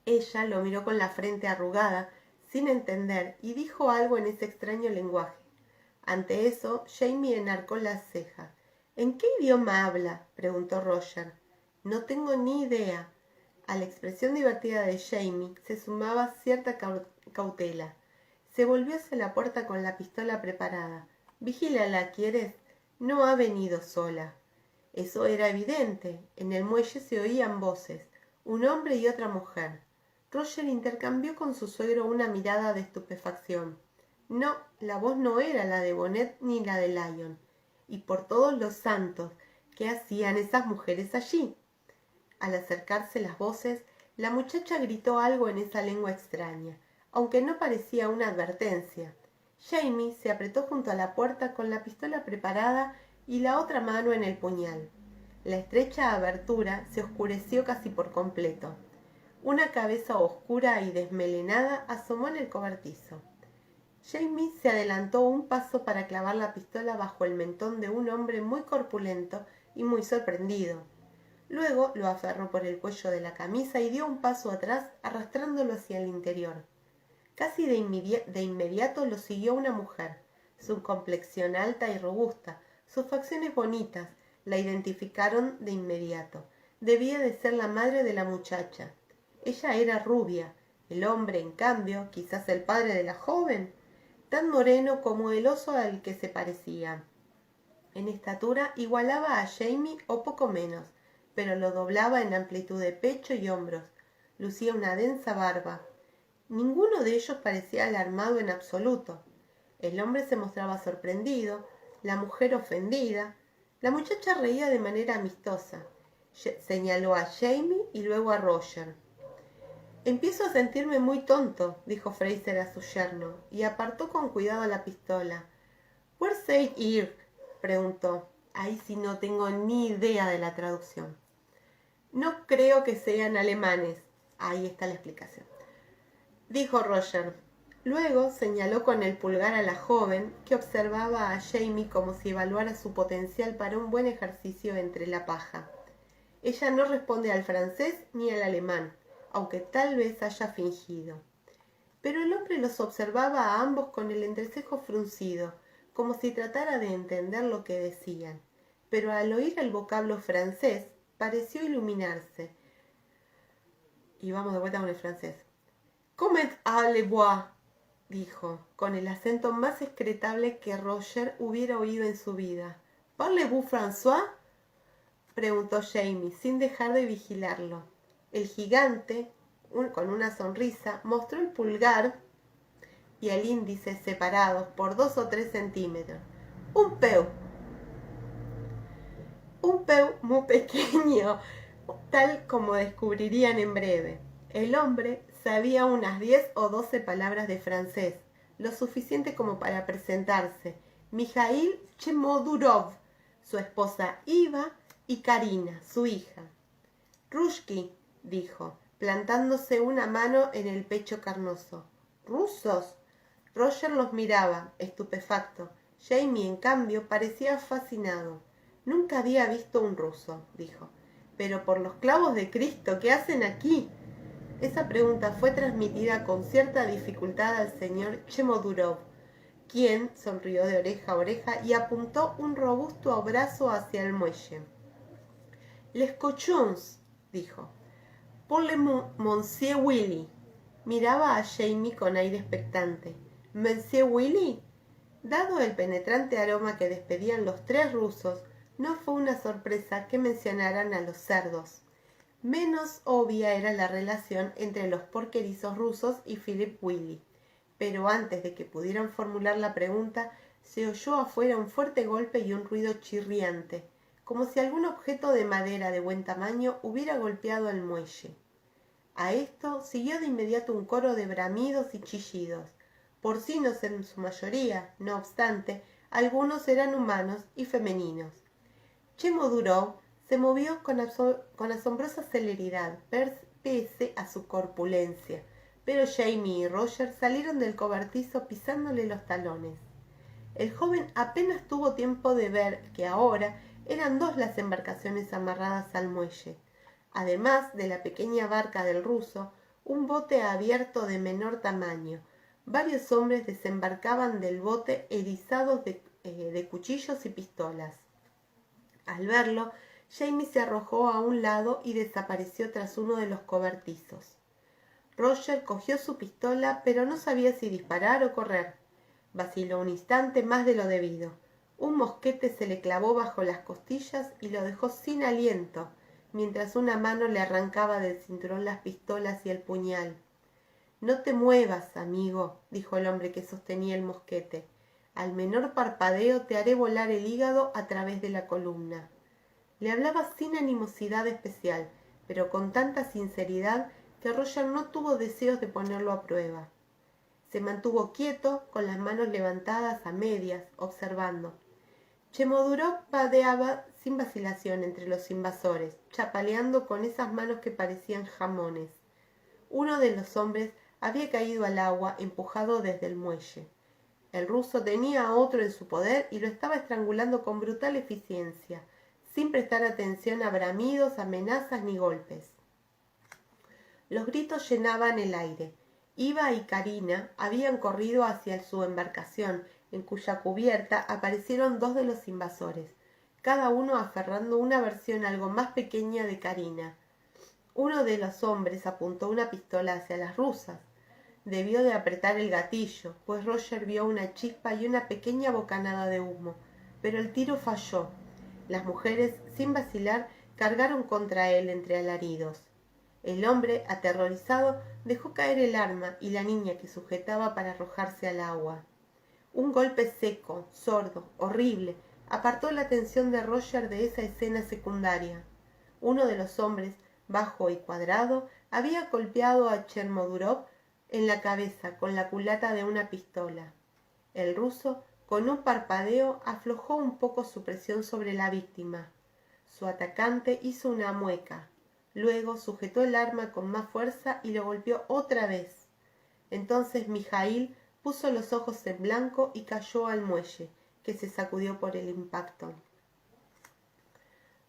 Ella lo miró con la frente arrugada, sin entender, y dijo algo en ese extraño lenguaje. Ante eso, Jamie enarcó las cejas. «¿En qué idioma habla?», preguntó Roger. «No tengo ni idea». A la expresión divertida de Jamie se sumaba cierta cautela. Se volvió hacia la puerta con la pistola preparada. «Vigílala, ¿quieres? No ha venido sola». Eso era evidente. En el muelle se oían voces, un hombre y otra mujer. Roger intercambió con su suegro una mirada de estupefacción. No, la voz no era la de Bonnet ni la de Lyon. Y por todos los santos, ¿qué hacían esas mujeres allí? Al acercarse las voces, la muchacha gritó algo en esa lengua extraña, aunque no parecía una advertencia. Jamie se apretó junto a la puerta con la pistola preparada y la otra mano en el puñal. La estrecha abertura se oscureció casi por completo. Una cabeza oscura y desmelenada asomó en el cobertizo. Jamie se adelantó un paso para clavar la pistola bajo el mentón de un hombre muy corpulento y muy sorprendido. Luego lo aferró por el cuello de la camisa y dio un paso atrás, arrastrándolo hacia el interior. Casi de inmediato lo siguió una mujer. Su complexión alta y robusta, sus facciones bonitas, la identificaron de inmediato. Debía de ser la madre de la muchacha. Ella era rubia. El hombre, en cambio, quizás el padre de la joven, tan moreno como el oso al que se parecía. En estatura igualaba a Jamie o poco menos, pero lo doblaba en amplitud de pecho y hombros. Lucía una densa barba. Ninguno de ellos parecía alarmado en absoluto. El hombre se mostraba sorprendido, la mujer ofendida. La muchacha reía de manera amistosa. Señaló a Jamie y luego a Roger. «Empiezo a sentirme muy tonto», dijo Fraser a su yerno, y apartó con cuidado la pistola. ¿Where say ir? Preguntó. Ahí sí no tengo ni idea de la traducción. No creo que sean alemanes. Ahí está la explicación. Dijo Roger. Luego señaló con el pulgar a la joven, que observaba a Jamie como si evaluara su potencial para un buen ejercicio entre la paja. Ella no responde al francés ni al alemán, aunque tal vez haya fingido. Pero el hombre los observaba a ambos con el entrecejo fruncido, como si tratara de entender lo que decían. Pero al oír el vocablo francés, pareció iluminarse. Y vamos de vuelta con el francés. «Comment allez-vous?» dijo, con el acento más excretable que Roger hubiera oído en su vida. «Parlez-vous François?» preguntó Jamie, sin dejar de vigilarlo. El gigante, con una sonrisa, mostró el pulgar y el índice separados por 2 o 3 centímetros. Un peu muy pequeño, tal como descubrirían en breve. El hombre sabía unas 10 o 12 palabras de francés, lo suficiente como para presentarse. Mikhail Chemodurov, su esposa Iva y Karina, su hija. «Rushki», dijo, plantándose una mano en el pecho carnoso. «¿Rusos?» Roger los miraba, estupefacto. Jamie, en cambio, parecía fascinado. «Nunca había visto un ruso», dijo. «Pero por los clavos de Cristo, ¿qué hacen aquí?» Esa pregunta fue transmitida con cierta dificultad al señor Chemodurov, quien sonrió de oreja a oreja y apuntó un robusto brazo hacia el muelle. «Les cochons», dijo. «Pour le Monsieur Willy». Miraba a Jamie con aire expectante. «Monsieur Willy?» Dado el penetrante aroma que despedían los 3 rusos, no fue una sorpresa que mencionaran a los cerdos. Menos obvia era la relación entre los porquerizos rusos y Philip Willy. Pero antes de que pudieran formular la pregunta, se oyó afuera un fuerte golpe y un ruido chirriante, como si algún objeto de madera de buen tamaño hubiera golpeado el muelle. A esto siguió de inmediato un coro de bramidos y chillidos. Porcinos en su mayoría, no obstante, algunos eran humanos y femeninos. Chemodurov se movió con asombrosa celeridad, pese a su corpulencia, pero Jamie y Roger salieron del cobertizo pisándole los talones. El joven apenas tuvo tiempo de ver que ahora eran 2 las embarcaciones amarradas al muelle. Además de la pequeña barca del ruso, un bote abierto de menor tamaño. Varios hombres desembarcaban del bote erizados de cuchillos y pistolas. Al verlo, Jamie se arrojó a un lado y desapareció tras uno de los cobertizos. Roger cogió su pistola, pero no sabía si disparar o correr. Vaciló un instante más de lo debido. Un mosquete se le clavó bajo las costillas y lo dejó sin aliento, mientras una mano le arrancaba del cinturón las pistolas y el puñal. «No te muevas, amigo», dijo el hombre que sostenía el mosquete. «Al menor parpadeo te haré volar el hígado a través de la columna». Le hablaba sin animosidad especial, pero con tanta sinceridad que Roger no tuvo deseos de ponerlo a prueba. Se mantuvo quieto, con las manos levantadas a medias, observando. Chemodurov padeaba sin vacilación entre los invasores, chapaleando con esas manos que parecían jamones. Uno de los hombres había caído al agua, empujado desde el muelle. El ruso tenía a otro en su poder y lo estaba estrangulando con brutal eficiencia, sin prestar atención a bramidos, amenazas ni golpes. Los gritos llenaban el aire. Iva y Karina habían corrido hacia su embarcación, en cuya cubierta aparecieron 2 de los invasores, cada uno aferrando una versión algo más pequeña de Karina. Uno de los hombres apuntó una pistola hacia las rusas. Debió de apretar el gatillo, pues Roger vio una chispa y una pequeña bocanada de humo, pero el tiro falló. Las mujeres, sin vacilar, cargaron contra él entre alaridos. El hombre, aterrorizado, dejó caer el arma y la niña que sujetaba para arrojarse al agua. Un golpe seco, sordo, horrible, apartó la atención de Roger de esa escena secundaria. Uno de los hombres, bajo y cuadrado, había golpeado a Chemodurov en la cabeza con la culata de una pistola. El ruso Con un parpadeo aflojó un poco su presión sobre la víctima. Su atacante hizo una mueca. Luego sujetó el arma con más fuerza y lo golpeó otra vez. Entonces Mijaíl puso los ojos en blanco y cayó al muelle, que se sacudió por el impacto.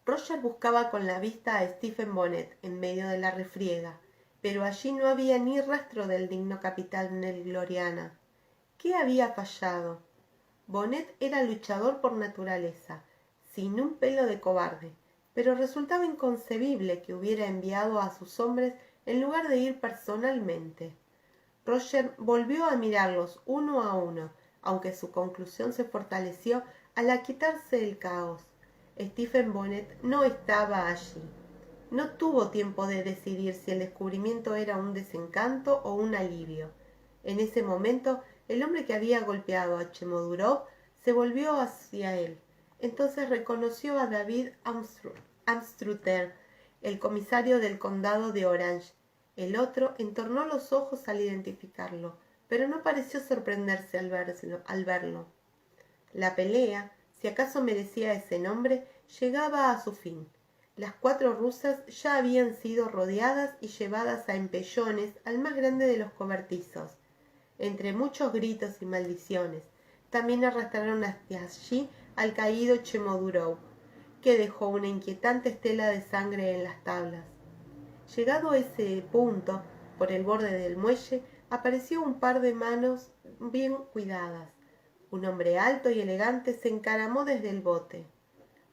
Roger buscaba con la vista a Stephen Bonnet en medio de la refriega, pero allí no había ni rastro del digno capitán Nell Gloriana. ¿Qué había fallado? Bonnet era luchador por naturaleza, sin un pelo de cobarde, pero resultaba inconcebible que hubiera enviado a sus hombres en lugar de ir personalmente. Roger volvió a mirarlos uno a uno, aunque su conclusión se fortaleció al aquietarse el caos. Stephen Bonnet no estaba allí. No tuvo tiempo de decidir si el descubrimiento era un desencanto o un alivio. En ese momento, el hombre que había golpeado a Chemodurov se volvió hacia él. Entonces reconoció a David Anstruther, el comisario del condado de Orange. El otro entornó los ojos al identificarlo, pero no pareció sorprenderse al verlo. La pelea, si acaso merecía ese nombre, llegaba a su fin. Las 4 rusas ya habían sido rodeadas y llevadas a empellones al más grande de los cobertizos. Entre muchos gritos y maldiciones, también arrastraron hacia allí al caído Chemodurov, que dejó una inquietante estela de sangre en las tablas. Llegado a ese punto, por el borde del muelle, apareció un par de manos bien cuidadas. Un hombre alto y elegante se encaramó desde el bote.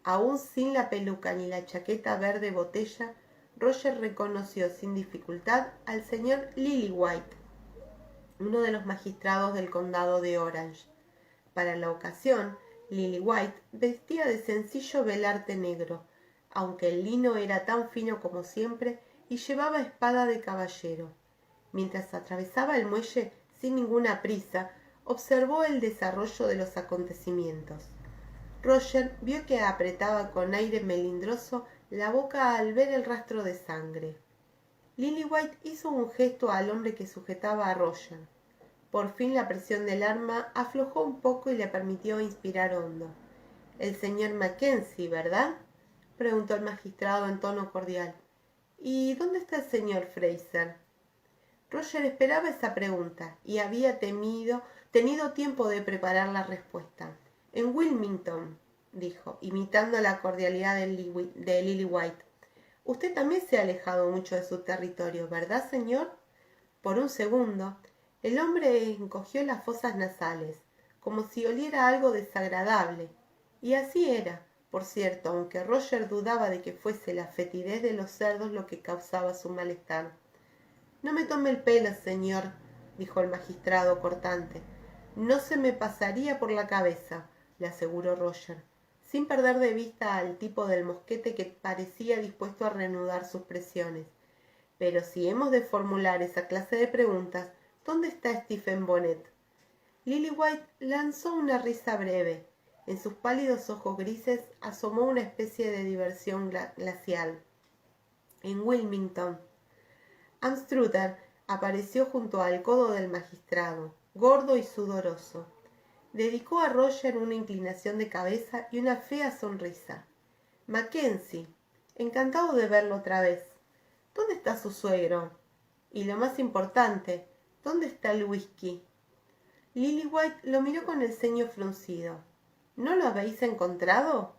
Aún sin la peluca ni la chaqueta verde botella, Roger reconoció sin dificultad al señor Lillywhite, uno de los magistrados del condado de Orange. Para la ocasión, Lillywhite vestía de sencillo velarte negro, aunque el lino era tan fino como siempre, y llevaba espada de caballero. Mientras atravesaba el muelle sin ninguna prisa, observó el desarrollo de los acontecimientos. Roger vio que apretaba con aire melindroso la boca al ver el rastro de sangre. Lillywhite hizo un gesto al hombre que sujetaba a Roger. Por fin la presión del arma aflojó un poco y le permitió inspirar hondo. «El señor Mackenzie, ¿verdad?», preguntó el magistrado en tono cordial. «¿Y dónde está el señor Fraser?». Roger esperaba esa pregunta y había tenido tiempo de preparar la respuesta. «En Wilmington», dijo, imitando la cordialidad de Lillywhite. «Usted también se ha alejado mucho de su territorio, ¿verdad, señor?». Por un segundo, el hombre encogió las fosas nasales, como si oliera algo desagradable. Y así era, por cierto, aunque Roger dudaba de que fuese la fetidez de los cerdos lo que causaba su malestar. «No me tome el pelo, señor», dijo el magistrado cortante. «No se me pasaría por la cabeza», le aseguró Roger, sin perder de vista al tipo del mosquete que parecía dispuesto a reanudar sus presiones. «Pero si hemos de formular esa clase de preguntas, ¿dónde está Stephen Bonnet?». Lillywhite lanzó una risa breve. En sus pálidos ojos grises asomó una especie de diversión glacial. «En Wilmington». Anstruther apareció junto al codo del magistrado, gordo y sudoroso. Dedicó a Roger una inclinación de cabeza y una fea sonrisa. «Mackenzie, encantado de verlo otra vez. ¿Dónde está su suegro? Y lo más importante, ¿dónde está el whisky?». Lillywhite lo miró con el ceño fruncido. «¿No lo habéis encontrado?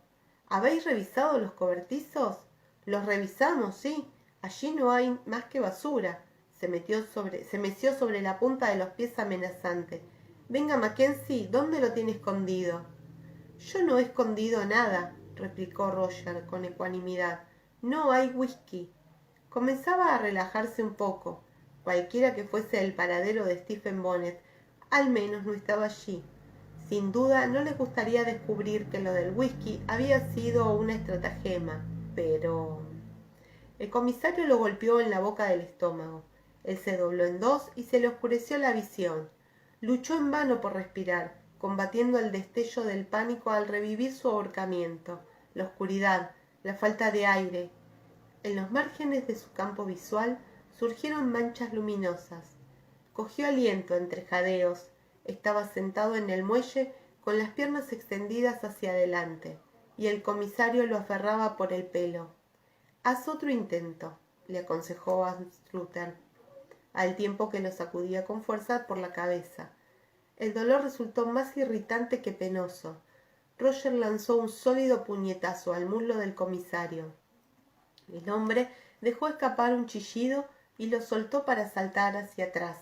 ¿Habéis revisado los cobertizos?». «Los revisamos, sí. Allí no hay más que basura». Se meció sobre la punta de los pies amenazante. «Venga, Mackenzie, ¿dónde lo tiene escondido?». «Yo no he escondido nada», replicó Roger con ecuanimidad. «No hay whisky». Comenzaba a relajarse un poco. Cualquiera que fuese el paradero de Stephen Bonnet, al menos no estaba allí. Sin duda no les gustaría descubrir que lo del whisky había sido una estratagema, pero... El comisario lo golpeó en la boca del estómago. Él se dobló en dos y se le oscureció la visión. Luchó en vano por respirar, combatiendo el destello del pánico al revivir su ahorcamiento, la oscuridad, la falta de aire. En los márgenes de su campo visual surgieron manchas luminosas. Cogió aliento entre jadeos. Estaba sentado en el muelle con las piernas extendidas hacia adelante, y el comisario lo aferraba por el pelo. «Haz otro intento», le aconsejó Anstruther, al tiempo que lo sacudía con fuerza por la cabeza. El dolor resultó más irritante que penoso. Roger lanzó un sólido puñetazo al muslo del comisario. El hombre dejó escapar un chillido y lo soltó para saltar hacia atrás.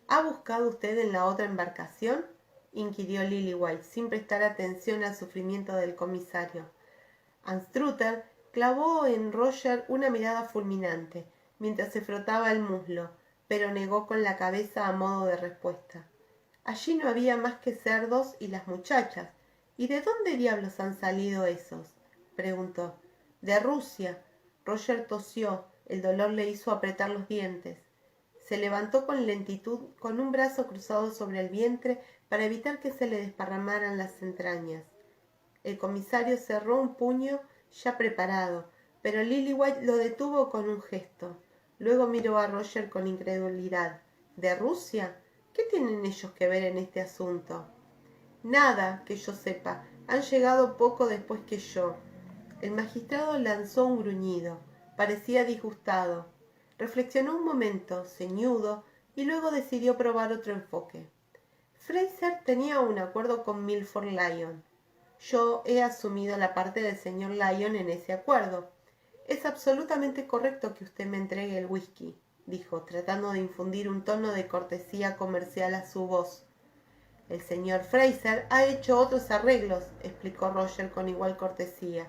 «¿Ha buscado usted en la otra embarcación?», inquirió Lillywhite, sin prestar atención al sufrimiento del comisario. Anstruther clavó en Roger una mirada fulminante, mientras se frotaba el muslo, pero negó con la cabeza a modo de respuesta. «Allí no había más que cerdos y las muchachas. ¿Y de dónde diablos han salido esos?», preguntó. «De Rusia». Roger tosió. El dolor le hizo apretar los dientes. Se levantó con lentitud, con un brazo cruzado sobre el vientre para evitar que se le desparramaran las entrañas. El comisario cerró un puño ya preparado, pero Lillywhite lo detuvo con un gesto. Luego miró a Roger con incredulidad. «¿De Rusia? ¿Qué tienen ellos que ver en este asunto?» «Nada, que yo sepa. Han llegado poco después que yo». El magistrado lanzó un gruñido. Parecía disgustado. Reflexionó un momento, ceñudo, y luego decidió probar otro enfoque. «Fraser tenía un acuerdo con Milford Lyon. Yo he asumido la parte del señor Lyon en ese acuerdo. Es absolutamente correcto que usted me entregue el whisky», dijo, tratando de infundir un tono de cortesía comercial a su voz. «El señor Fraser ha hecho otros arreglos», explicó Roger con igual cortesía.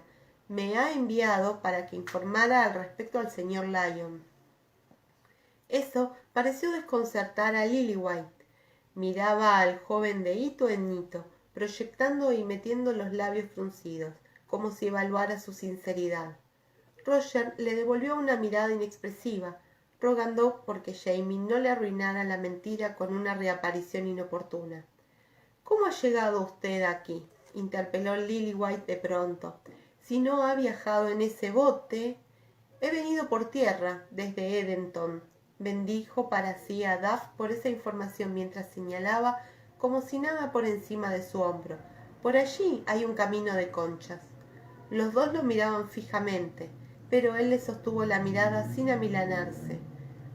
«Me ha enviado para que informara al respecto al señor Lyon». Eso pareció desconcertar a Lillywhite. Miraba al joven de hito en hito, proyectando y metiendo los labios fruncidos, como si evaluara su sinceridad. Roger le devolvió una mirada inexpresiva, rogando porque Jamie no le arruinara la mentira con una reaparición inoportuna. «¿Cómo ha llegado usted aquí?», interpeló Lillywhite de pronto. «Si no ha viajado en ese bote...» «He venido por tierra, desde Edenton», bendijo para sí a Duff por esa información mientras señalaba, como si nada por encima de su hombro. «Por allí hay un camino de conchas». Los dos lo miraban fijamente, pero él le sostuvo la mirada sin amilanarse.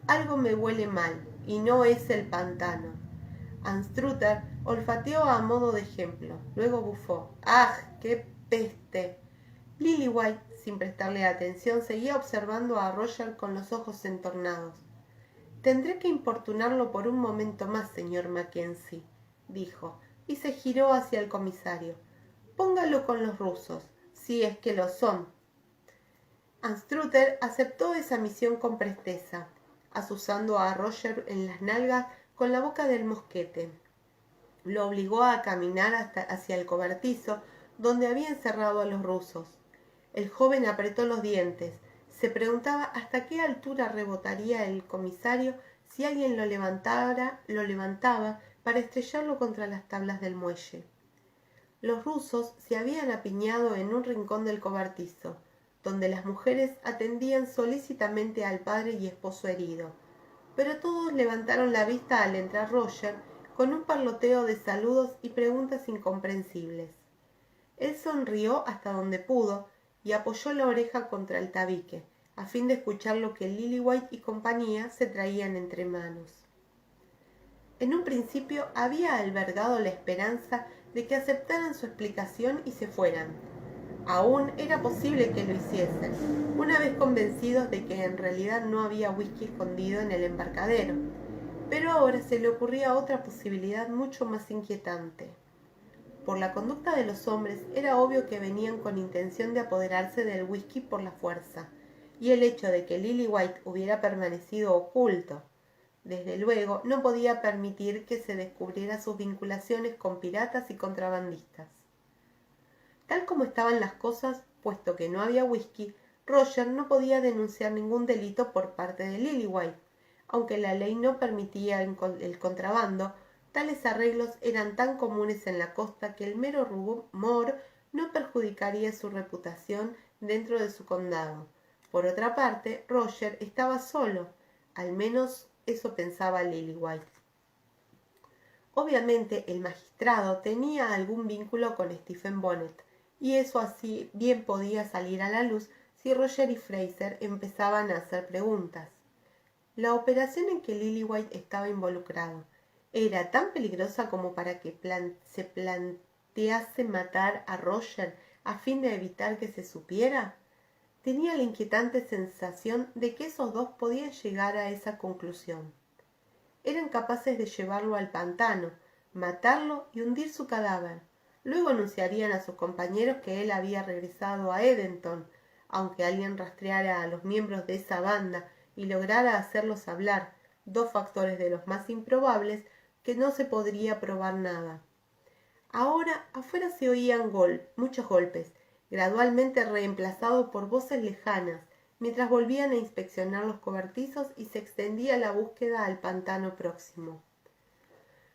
«Algo me huele mal, y no es el pantano». Anstruther olfateó a modo de ejemplo, luego bufó. «¡Ah, qué peste!». Lillywhite, sin prestarle atención, seguía observando a Roger con los ojos entornados. «Tendré que importunarlo por un momento más, señor Mackenzie», dijo, y se giró hacia el comisario. «Póngalo con los rusos, si es que lo son». Anstruther aceptó esa misión con presteza, azuzando a Roger en las nalgas con la boca del mosquete. Lo obligó a caminar hacia el cobertizo donde había encerrado a los rusos. El joven apretó los dientes. Se preguntaba hasta qué altura rebotaría el comisario si alguien lo levantaba para estrellarlo contra las tablas del muelle. Los rusos se habían apiñado en un rincón del cobertizo, donde las mujeres atendían solícitamente al padre y esposo herido, pero todos levantaron la vista al entrar Roger con un parloteo de saludos y preguntas incomprensibles. Él sonrió hasta donde pudo y apoyó la oreja contra el tabique, a fin de escuchar lo que Lillywhite y compañía se traían entre manos. En un principio había albergado la esperanza de que aceptaran su explicación y se fueran. Aún era posible que lo hiciesen, una vez convencidos de que en realidad no había whisky escondido en el embarcadero, pero ahora se le ocurría otra posibilidad mucho más inquietante. Por la conducta de los hombres era obvio que venían con intención de apoderarse del whisky por la fuerza, y el hecho de que Lillywhite hubiera permanecido oculto, desde luego, no podía permitir que se descubriera sus vinculaciones con piratas y contrabandistas. Tal como estaban las cosas, puesto que no había whisky, Roger no podía denunciar ningún delito por parte de Lillywhite. Aunque la ley no permitía el contrabando, tales arreglos eran tan comunes en la costa que el mero rumor no perjudicaría su reputación dentro de su condado. Por otra parte, Roger estaba solo, al menos eso pensaba Lillywhite. Obviamente el magistrado tenía algún vínculo con Stephen Bonnet, y eso así bien podía salir a la luz si Roger y Fraser empezaban a hacer preguntas. La operación en que Lillywhite estaba involucrado era tan peligrosa como para que se plantease matar a Roger a fin de evitar que se supiera. Tenía la inquietante sensación de que esos dos podían llegar a esa conclusión. Eran capaces de llevarlo al pantano, matarlo y hundir su cadáver. Luego anunciarían a sus compañeros que él había regresado a Edenton, aunque alguien rastreara a los miembros de esa banda y lograra hacerlos hablar, dos factores de los más improbables, que no se podría probar nada. Ahora afuera se oían muchos golpes, gradualmente reemplazados por voces lejanas, mientras volvían a inspeccionar los cobertizos y se extendía la búsqueda al pantano próximo.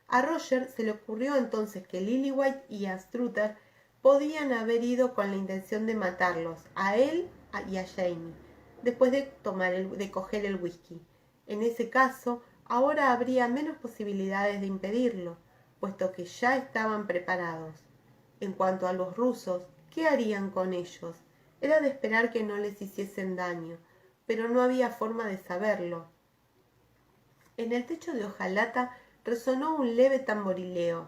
A Roger se le ocurrió entonces que Lillywhite y Anstruther podían haber ido con la intención de matarlos, a él y a Jamie, después de coger el whisky. En ese caso, ahora habría menos posibilidades de impedirlo, puesto que ya estaban preparados. En cuanto a los rusos, ¿qué harían con ellos? Era de esperar que no les hiciesen daño, pero no había forma de saberlo. En el techo de hojalata resonó un leve tamborileo.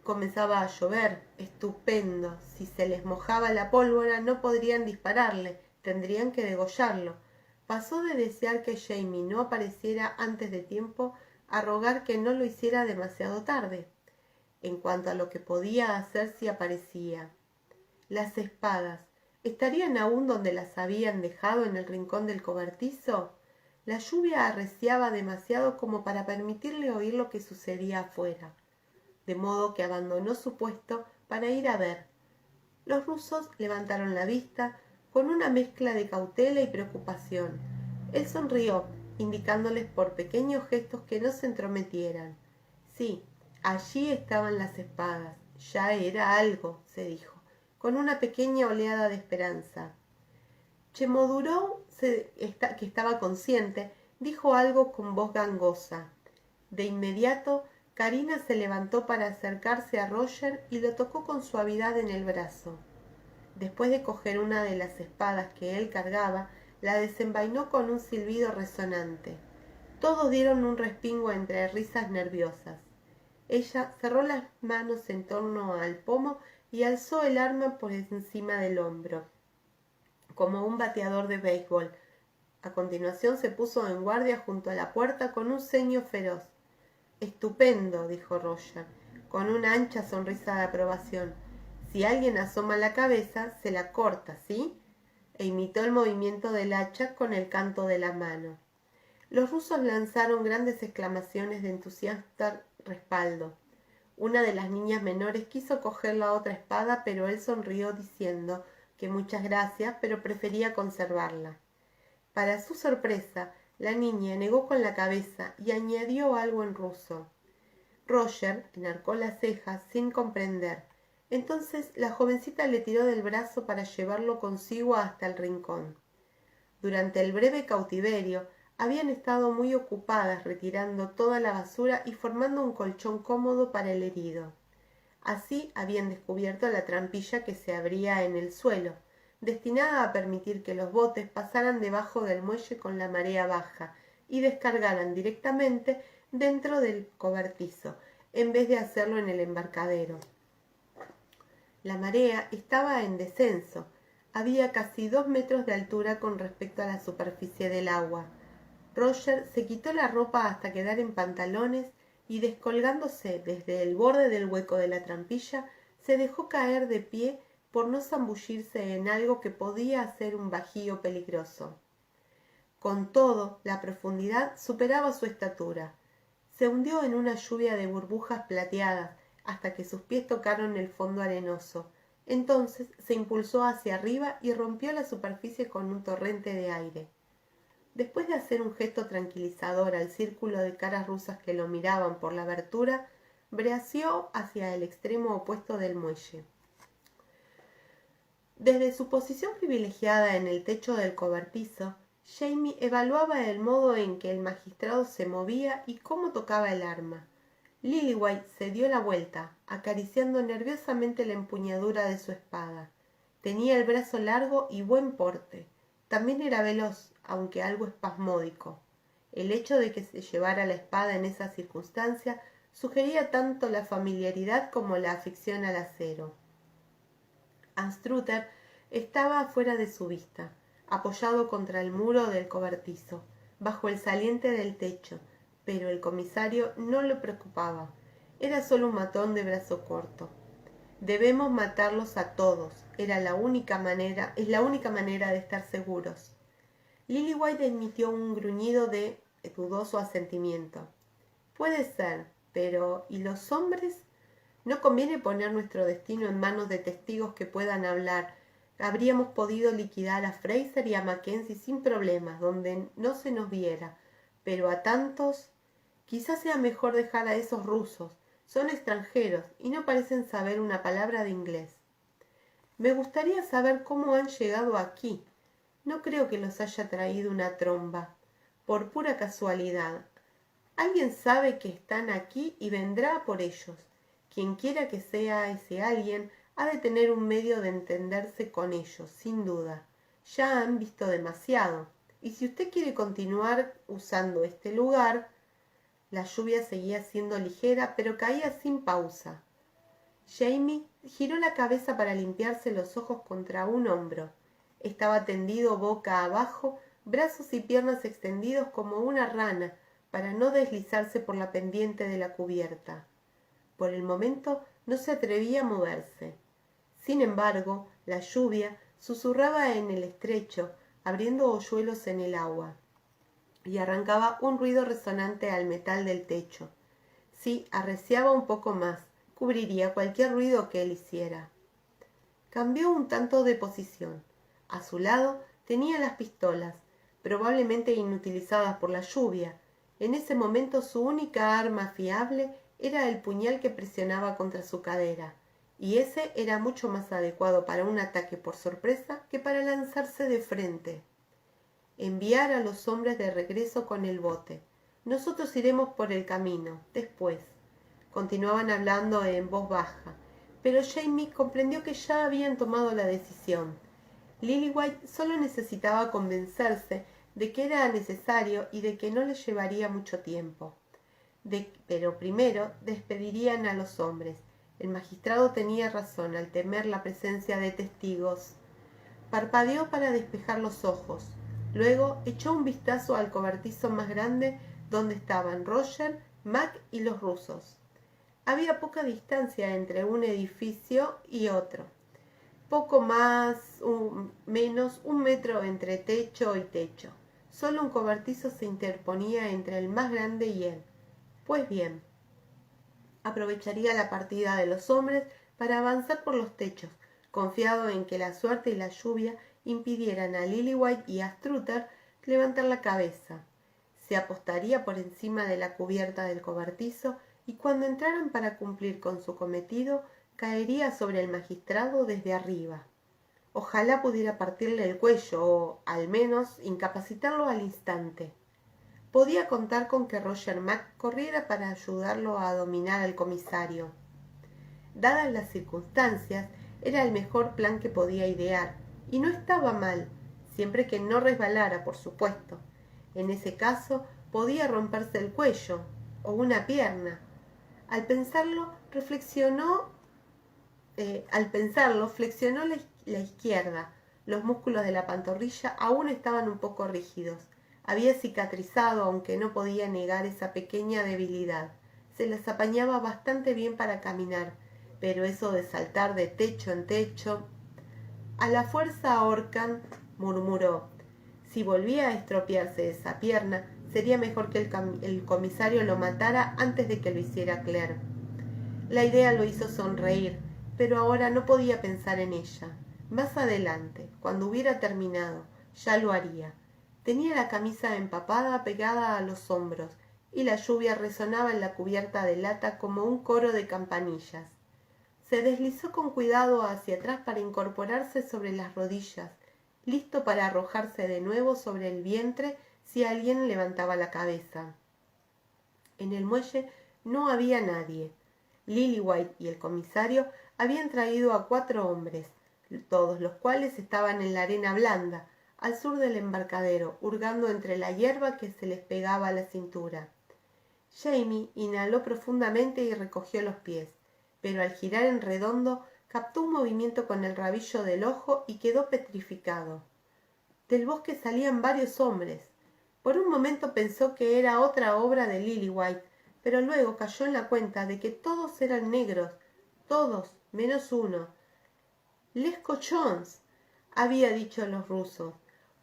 Comenzaba a llover. Estupendo. Si se les mojaba la pólvora no podrían dispararle, tendrían que degollarlo. Pasó de desear que Jamie no apareciera antes de tiempo a rogar que no lo hiciera demasiado tarde. En cuanto a lo que podía hacer si aparecía. Las espadas, ¿estarían aún donde las habían dejado en el rincón del cobertizo? La lluvia arreciaba demasiado como para permitirle oír lo que sucedía afuera, de modo que abandonó su puesto para ir a ver. Los rusos levantaron la vista con una mezcla de cautela y preocupación. Él sonrió, indicándoles por pequeños gestos que no se entrometieran. Sí, allí estaban las espadas. Ya era algo, se dijo, con una pequeña oleada de esperanza. Chemodurov, que estaba consciente, dijo algo con voz gangosa. De inmediato, Karina se levantó para acercarse a Roger y lo tocó con suavidad en el brazo. Después de coger una de las espadas que él cargaba, la desenvainó con un silbido resonante. Todos dieron un respingo entre risas nerviosas. Ella cerró las manos en torno al pomo y alzó el arma por encima del hombro, como un bateador de béisbol. A continuación se puso en guardia junto a la puerta con un ceño feroz. Estupendo, dijo Roger, con una ancha sonrisa de aprobación. Si alguien asoma la cabeza, se la corta, ¿sí? E imitó el movimiento del hacha con el canto de la mano. Los rusos lanzaron grandes exclamaciones de entusiasta respaldo. Una de las niñas menores quiso coger la otra espada, pero él sonrió diciendo que muchas gracias, pero prefería conservarla. Para su sorpresa, la niña negó con la cabeza y añadió algo en ruso. Roger enarcó las cejas sin comprender. Entonces la jovencita le tiró del brazo para llevarlo consigo hasta el rincón. Durante el breve cautiverio habían estado muy ocupadas retirando toda la basura y formando un colchón cómodo para el herido. Así habían descubierto la trampilla que se abría en el suelo, destinada a permitir que los botes pasaran debajo del muelle con la marea baja y descargaran directamente dentro del cobertizo, en vez de hacerlo en el embarcadero. La marea estaba en descenso. Había casi 2 metros de altura con respecto a la superficie del agua. Roger se quitó la ropa hasta quedar en pantalones y, descolgándose desde el borde del hueco de la trampilla, se dejó caer de pie por no zambullirse en algo que podía ser un bajío peligroso. Con todo, la profundidad superaba su estatura. Se hundió en una lluvia de burbujas plateadas hasta que sus pies tocaron el fondo arenoso. Entonces se impulsó hacia arriba y rompió la superficie con un torrente de aire. Después de hacer un gesto tranquilizador al círculo de caras rusas que lo miraban por la abertura, braceó hacia el extremo opuesto del muelle. Desde su posición privilegiada en el techo del cobertizo, Jamie evaluaba el modo en que el magistrado se movía y cómo tocaba el arma. Lillywhite se dio la vuelta, acariciando nerviosamente la empuñadura de su espada. Tenía el brazo largo y buen porte. También era veloz, aunque algo espasmódico. El hecho de que se llevara la espada en esa circunstancia sugería tanto la familiaridad como la afición al acero. Anstruther estaba fuera de su vista, apoyado contra el muro del cobertizo, bajo el saliente del techo, pero el comisario no lo preocupaba. Era solo un matón de brazo corto. Debemos matarlos a todos. Es la única manera de estar seguros. Lillywhite emitió un gruñido de dudoso asentimiento. Puede ser, pero ¿y los hombres? No conviene poner nuestro destino en manos de testigos que puedan hablar. Habríamos podido liquidar a Fraser y a Mackenzie sin problemas, donde no se nos viera. Pero a tantos, quizás sea mejor dejar a esos rusos. Son extranjeros y no parecen saber una palabra de inglés. Me gustaría saber cómo han llegado aquí. No creo que los haya traído una tromba. Por pura casualidad. Alguien sabe que están aquí y vendrá por ellos. Quienquiera que sea ese alguien, ha de tener un medio de entenderse con ellos, sin duda. Ya han visto demasiado. Y si usted quiere continuar usando este lugar... La lluvia seguía siendo ligera, pero caía sin pausa. Jamie giró la cabeza para limpiarse los ojos contra un hombro. Estaba tendido boca abajo, brazos y piernas extendidos como una rana, para no deslizarse por la pendiente de la cubierta. Por el momento no se atrevía a moverse. Sin embargo, la lluvia susurraba en el estrecho, abriendo hoyuelos en el agua, y arrancaba un ruido resonante al metal del techo. Si arreciaba un poco más, cubriría cualquier ruido que él hiciera. Cambió un tanto de posición. A su lado tenía las pistolas, probablemente inutilizadas por la lluvia. En ese momento su única arma fiable era el puñal que presionaba contra su cadera, y ese era mucho más adecuado para un ataque por sorpresa que para lanzarse de frente. Enviar a los hombres de regreso con el bote. Nosotros iremos por el camino, después. Continuaban hablando en voz baja, pero Jamie comprendió que ya habían tomado la decisión. Lillywhite solo necesitaba convencerse de que era necesario y de que no le llevaría mucho tiempo. Pero primero despedirían a los hombres. El magistrado tenía razón al temer la presencia de testigos. Parpadeó para despejar los ojos. Luego echó un vistazo al cobertizo más grande donde estaban Roger, Mac y los rusos. Había poca distancia entre un edificio y otro. Poco menos un metro entre techo y techo. Solo un cobertizo se interponía entre el más grande y él. Pues bien, aprovecharía la partida de los hombres para avanzar por los techos, confiado en que la suerte y la lluvia impidieran a Lillywhite y a Anstruther levantar la cabeza. Se apostaría por encima de la cubierta del cobertizo y cuando entraran para cumplir con su cometido, caería sobre el magistrado desde arriba. Ojalá pudiera partirle el cuello o, al menos, incapacitarlo al instante. Podía contar con que Roger Mac corriera para ayudarlo a dominar al comisario. Dadas las circunstancias, era el mejor plan que podía idear, y no estaba mal, siempre que no resbalara, por supuesto. En ese caso, podía romperse el cuello o una pierna. Al pensarlo, flexionó la izquierda. Los músculos de la pantorrilla aún estaban un poco rígidos. Había cicatrizado, aunque no podía negar esa pequeña debilidad. Se las apañaba bastante bien para caminar, pero eso de saltar de techo en techo... A la fuerza ahorcan, murmuró. Si volvía a estropearse esa pierna, sería mejor que el comisario lo matara antes de que lo hiciera Claire. La idea lo hizo sonreír, pero ahora no podía pensar en ella. Más adelante, cuando hubiera terminado, ya lo haría. Tenía la camisa empapada pegada a los hombros, y la lluvia resonaba en la cubierta de lata como un coro de campanillas. Se deslizó con cuidado hacia atrás para incorporarse sobre las rodillas, listo para arrojarse de nuevo sobre el vientre si alguien levantaba la cabeza. En el muelle no había nadie. Lillywhite y el comisario habían traído a 4 hombres, todos los cuales estaban en la arena blanda, al sur del embarcadero, hurgando entre la hierba que se les pegaba a la cintura. Jamie inhaló profundamente y recogió los pies, pero al girar en redondo captó un movimiento con el rabillo del ojo y quedó petrificado. Del bosque salían varios hombres. Por un momento pensó que era otra obra de Lillywhite, pero luego cayó en la cuenta de que todos eran negros, todos menos uno. «Les cochons», había dicho a los rusos,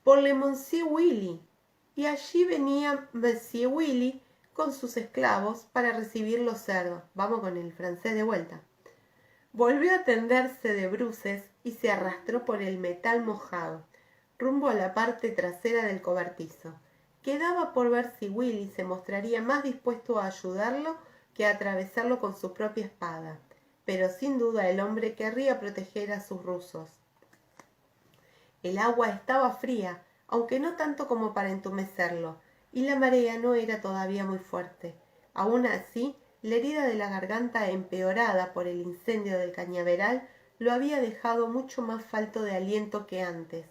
«por le Monsieur Willy». Y allí venía Monsieur Willy con sus esclavos para recibir los cerdos. Vamos con el francés de vuelta. Volvió a tenderse de bruces y se arrastró por el metal mojado, rumbo a la parte trasera del cobertizo. Quedaba por ver si Willy se mostraría más dispuesto a ayudarlo que a atravesarlo con su propia espada, pero sin duda el hombre querría proteger a sus rusos. El agua estaba fría, aunque no tanto como para entumecerlo, y la marea no era todavía muy fuerte. Aún así, la herida de la garganta, empeorada por el incendio del cañaveral, lo había dejado mucho más falto de aliento que antes.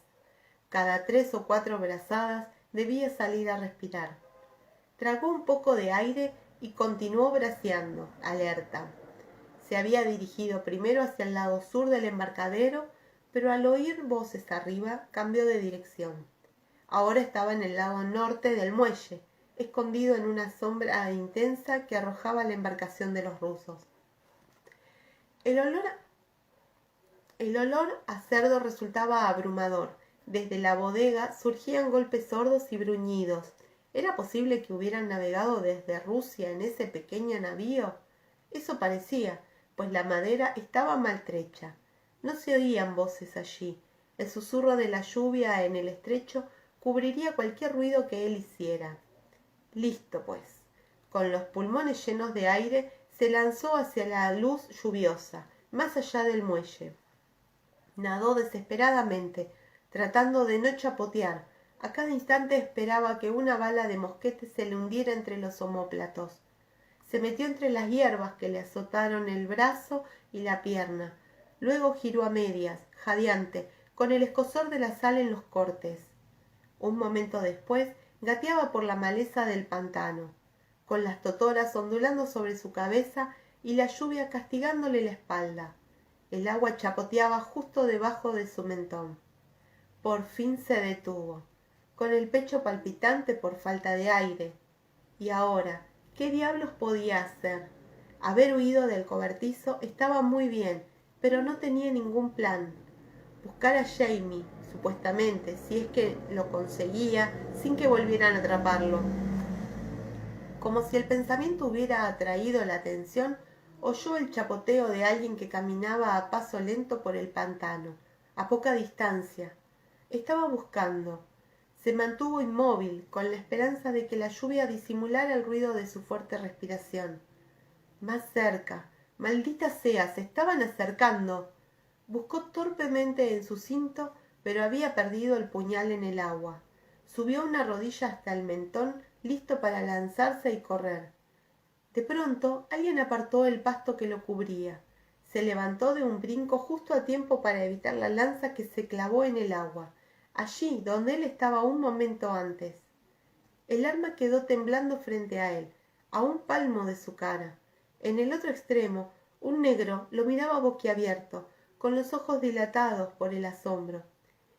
Cada 3 o 4 brazadas debía salir a respirar. Tragó un poco de aire y continuó braceando, alerta. Se había dirigido primero hacia el lado sur del embarcadero, pero al oír voces arriba cambió de dirección. Ahora estaba en el lado norte del muelle, escondido en una sombra intensa que arrojaba la embarcación de los rusos. El olor a cerdo resultaba abrumador. Desde la bodega surgían golpes sordos y bruñidos. ¿Era posible que hubieran navegado desde Rusia en ese pequeño navío? Eso parecía, pues la madera estaba maltrecha. No se oían voces allí. El susurro de la lluvia en el estrecho cubriría cualquier ruido que él hiciera. Listo, pues. Con los pulmones llenos de aire, se lanzó hacia la luz lluviosa, más allá del muelle. Nadó desesperadamente, tratando de no chapotear. A cada instante esperaba que una bala de mosquete se le hundiera entre los omóplatos. Se metió entre las hierbas que le azotaron el brazo y la pierna. Luego giró a medias, jadeante, con el escozor de la sal en los cortes. Un momento después gateaba por la maleza del pantano, con las totoras ondulando sobre su cabeza y la lluvia castigándole la espalda. El agua chapoteaba justo debajo de su mentón. Por fin se detuvo, con el pecho palpitante por falta de aire. Y ahora, ¿qué diablos podía hacer? Haber huido del cobertizo estaba muy bien, pero no tenía ningún plan. Buscar a Jamie, supuestamente, si es que lo conseguía, sin que volvieran a atraparlo. Como si el pensamiento hubiera atraído la atención, oyó el chapoteo de alguien que caminaba a paso lento por el pantano, a poca distancia. Estaba buscando. Se mantuvo inmóvil, con la esperanza de que la lluvia disimulara el ruido de su fuerte respiración. Más cerca. Maldita sea, se estaban acercando. Buscó torpemente en su cinto, pero había perdido el puñal en el agua. Subió una rodilla hasta el mentón, listo para lanzarse y correr. De pronto, alguien apartó el pasto que lo cubría. Se levantó de un brinco justo a tiempo para evitar la lanza que se clavó en el agua, allí donde él estaba un momento antes. El arma quedó temblando frente a él, a un palmo de su cara. En el otro extremo, un negro lo miraba boquiabierto, con los ojos dilatados por el asombro.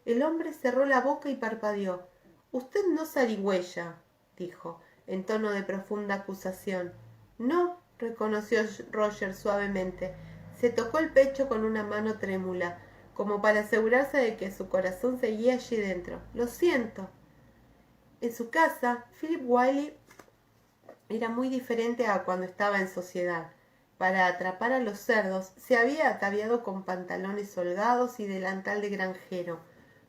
El hombre cerró la boca y parpadeó. «Usted no zarigüeya», dijo, en tono de profunda acusación. «No», reconoció Roger suavemente. Se tocó el pecho con una mano trémula, como para asegurarse de que su corazón seguía allí dentro. «Lo siento». En su casa, Philip Wiley era muy diferente a cuando estaba en sociedad. Para atrapar a los cerdos se había ataviado con pantalones holgados y delantal de granjero,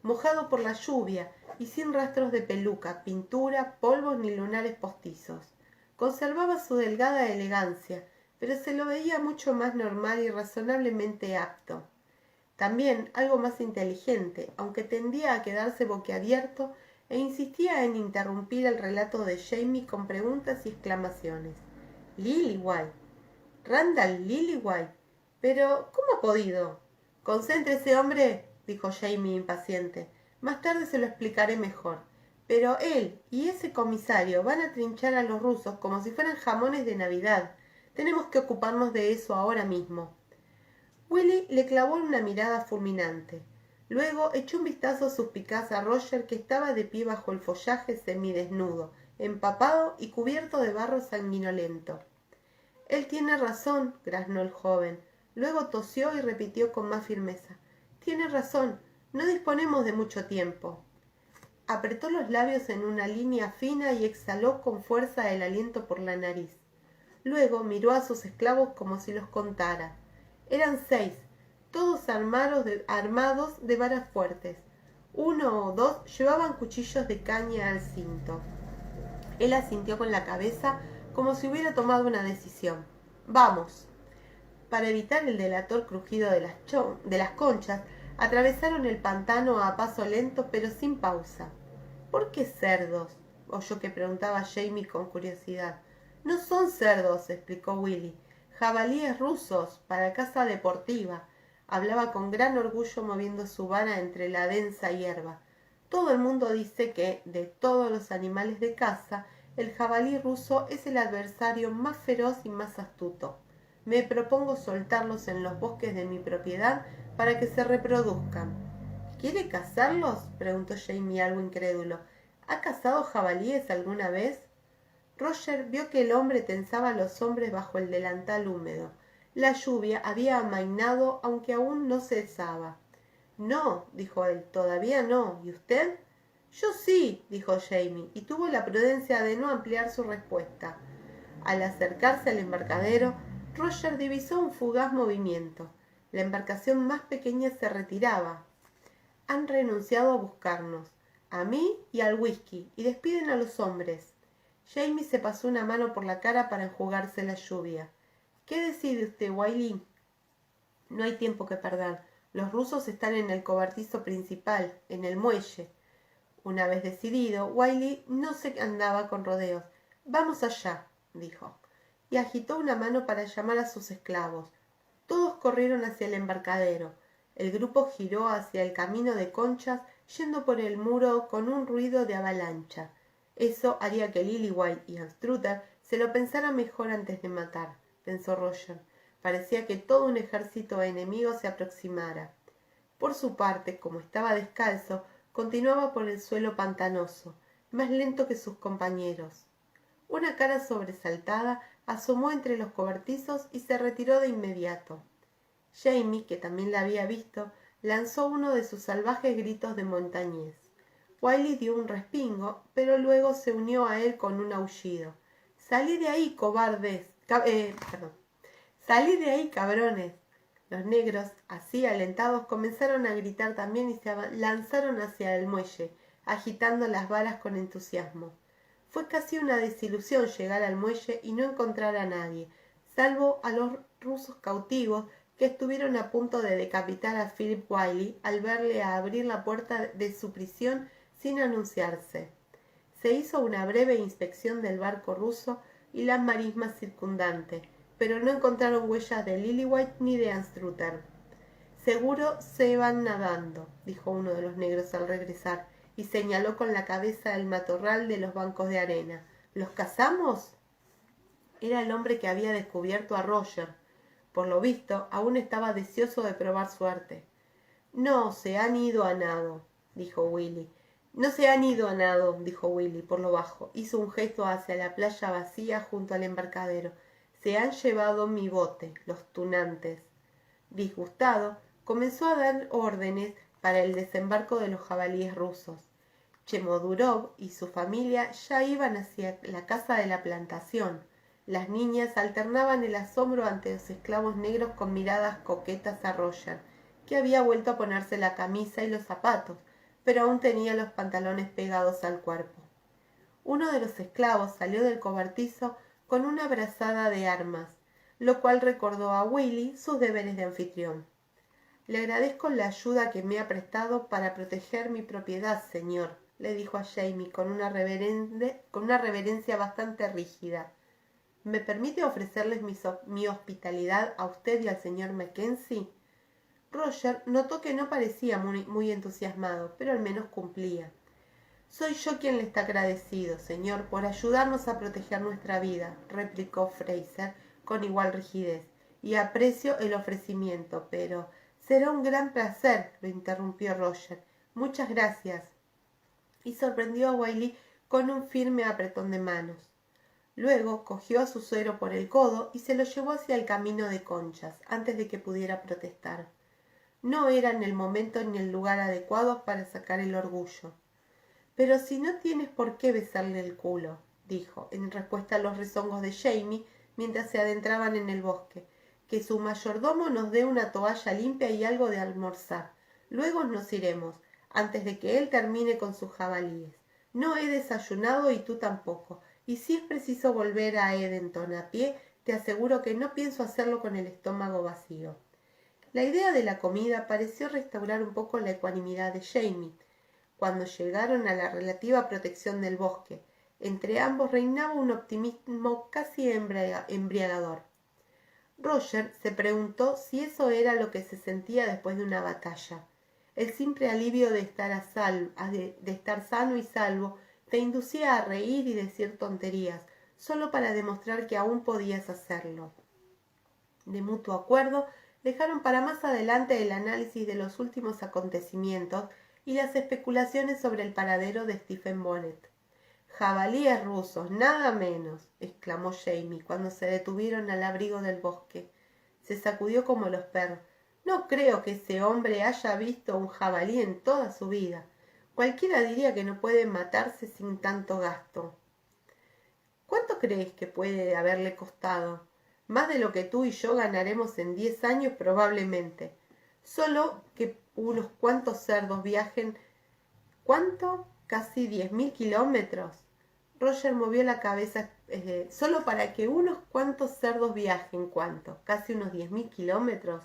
mojado por la lluvia y sin rastros de peluca, pintura, polvos ni lunares postizos. Conservaba su delgada elegancia, pero se lo veía mucho más normal y razonablemente apto. También algo más inteligente, aunque tendía a quedarse boquiabierto e insistía en interrumpir el relato de Jamie con preguntas y exclamaciones. Lillywhite. Randall Lillywhite. Pero, ¿cómo ha podido? Concéntrese, hombre, dijo Jamie impaciente. Más tarde se lo explicaré mejor. Pero él y ese comisario van a trinchar a los rusos como si fueran jamones de Navidad. Tenemos que ocuparnos de eso ahora mismo. Willy le clavó una mirada fulminante. Luego echó un vistazo suspicaz a Roger, que estaba de pie bajo el follaje semidesnudo, empapado y cubierto de barro sanguinolento. Él tiene razón, graznó el joven. Luego tosió y repitió con más firmeza. Tiene razón, no disponemos de mucho tiempo. Apretó los labios en una línea fina y exhaló con fuerza el aliento por la nariz. Luego miró a sus esclavos como si los contara. Eran 6, todos armados de varas fuertes. 1 o 2 llevaban cuchillos de caña al cinto. Él asintió con la cabeza como si hubiera tomado una decisión. ¡Vamos! Para evitar el delator crujido de las conchas, atravesaron el pantano a paso lento pero sin pausa. ¿Por qué cerdos?, oyó que preguntaba Jamie con curiosidad. No son cerdos, explicó Willy. Jabalíes rusos, para caza deportiva. Hablaba con gran orgullo moviendo su vara entre la densa hierba. Todo el mundo dice que, de todos los animales de caza, el jabalí ruso es el adversario más feroz y más astuto. Me propongo soltarlos en los bosques de mi propiedad para que se reproduzcan. ¿Quiere cazarlos?, preguntó Jamie algo incrédulo. ¿Ha cazado jabalíes alguna vez? Roger vio que el hombre tensaba los hombros bajo el delantal húmedo. La lluvia había amainado, aunque aún no cesaba. No, dijo él, todavía no. ¿Y usted? Yo sí, dijo Jamie, y tuvo la prudencia de no ampliar su respuesta. Al acercarse al embarcadero, Roger divisó un fugaz movimiento. La embarcación más pequeña se retiraba. Han renunciado a buscarnos, a mí y al whisky, y despiden a los hombres. Jamie se pasó una mano por la cara para enjugarse la lluvia. ¿Qué decide usted, Wiley? No hay tiempo que perder. Los rusos están en el cobertizo principal, en el muelle. Una vez decidido, Wiley no se andaba con rodeos. Vamos allá, dijo, y agitó una mano para llamar a sus esclavos. Todos corrieron hacia el embarcadero. El grupo giró hacia el camino de conchas, yendo por el muro con un ruido de avalancha. Eso haría que Lillywhite y Anstruther se lo pensaran mejor antes de matar, pensó Roger. Parecía que todo un ejército enemigo se aproximara. Por su parte, como estaba descalzo, continuaba por el suelo pantanoso, más lento que sus compañeros. Una cara sobresaltada asomó entre los cobertizos y se retiró de inmediato. Jamie, que también la había visto, lanzó uno de sus salvajes gritos de montañés. Wiley dio un respingo, pero luego se unió a él con un aullido. «¡Salid de ahí, cobardes! ¡Salid de ahí, cabrones!». Los negros, así alentados, comenzaron a gritar también y se lanzaron hacia el muelle, agitando las varas con entusiasmo. Fue casi una desilusión llegar al muelle y no encontrar a nadie, salvo a los rusos cautivos que estuvieron a punto de decapitar a Philip Wiley al verle abrir la puerta de su prisión sin anunciarse. Se hizo una breve inspección del barco ruso y las marismas circundantes, pero no encontraron huellas de Lillywhite ni de Anstruther. «Seguro se van nadando», dijo uno de los negros al regresar, y señaló con la cabeza el matorral de los bancos de arena. «¿Los cazamos?». Era el hombre que había descubierto a Roger. Por lo visto, aún estaba deseoso de probar suerte. «No, se han ido a nado», dijo Willy. «No se han ido a nado», dijo Willy por lo bajo. Hizo un gesto hacia la playa vacía junto al embarcadero. «Se han llevado mi bote, los tunantes». Disgustado, comenzó a dar órdenes para el desembarco de los jabalíes rusos. Chemodurov y su familia ya iban hacia la casa de la plantación. Las niñas alternaban el asombro ante los esclavos negros con miradas coquetas a Roger, que había vuelto a ponerse la camisa y los zapatos, pero aún tenía los pantalones pegados al cuerpo. Uno de los esclavos salió del cobertizo con una brazada de armas, lo cual recordó a Willy sus deberes de anfitrión. «Le agradezco la ayuda que me ha prestado para proteger mi propiedad, señor», le dijo a Jamie con una reverencia bastante rígida. ¿Me permite ofrecerles mi hospitalidad a usted y al señor Mackenzie? Roger notó que no parecía muy entusiasmado, pero al menos cumplía. Soy yo quien le está agradecido, señor, por ayudarnos a proteger nuestra vida, replicó Fraser con igual rigidez, y aprecio el ofrecimiento, pero será un gran placer, lo interrumpió Roger. Muchas gracias. Y sorprendió a Wiley con un firme apretón de manos. Luego cogió a su suegro por el codo y se lo llevó hacia el camino de Conchas, antes de que pudiera protestar. No eran el momento ni el lugar adecuados para sacar el orgullo. Pero si no tienes por qué besarle el culo, dijo, en respuesta a los rezongos de Jamie mientras se adentraban en el bosque. Que su mayordomo nos dé una toalla limpia y algo de almorzar. Luego nos iremos, antes de que él termine con sus jabalíes. No he desayunado y tú tampoco, y si es preciso volver a Edenton a pie, te aseguro que no pienso hacerlo con el estómago vacío. La idea de la comida pareció restaurar un poco la ecuanimidad de Jamie. Cuando llegaron a la relativa protección del bosque, entre ambos reinaba un optimismo casi embriagador. Roger se preguntó si eso era lo que se sentía después de una batalla. El simple alivio de estar sano y salvo te inducía a reír y decir tonterías, solo para demostrar que aún podías hacerlo. De mutuo acuerdo, dejaron para más adelante el análisis de los últimos acontecimientos y las especulaciones sobre el paradero de Stephen Bonnet. «Jabalíes rusos, nada menos», exclamó Jamie cuando se detuvieron al abrigo del bosque. Se sacudió como los perros. «No creo que ese hombre haya visto un jabalí en toda su vida. Cualquiera diría que no puede matarse sin tanto gasto». «¿Cuánto crees que puede haberle costado?» «Más de lo que tú y yo ganaremos en 10 años probablemente. Solo que unos cuantos cerdos viajen». «¿Cuánto? ¿Casi 10.000 kilómetros?» Roger movió la cabeza. «Solo para que unos cuantos cerdos viajen». «¿Cuánto? ¿Casi unos 10.000 kilómetros?»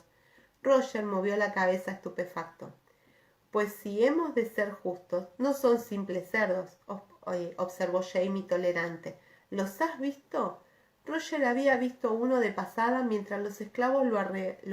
Roger movió la cabeza estupefacto. «Pues si hemos de ser justos, no son simples cerdos», observó Jamie tolerante. «¿Los has visto?» Roger había visto uno de pasada mientras los esclavos lo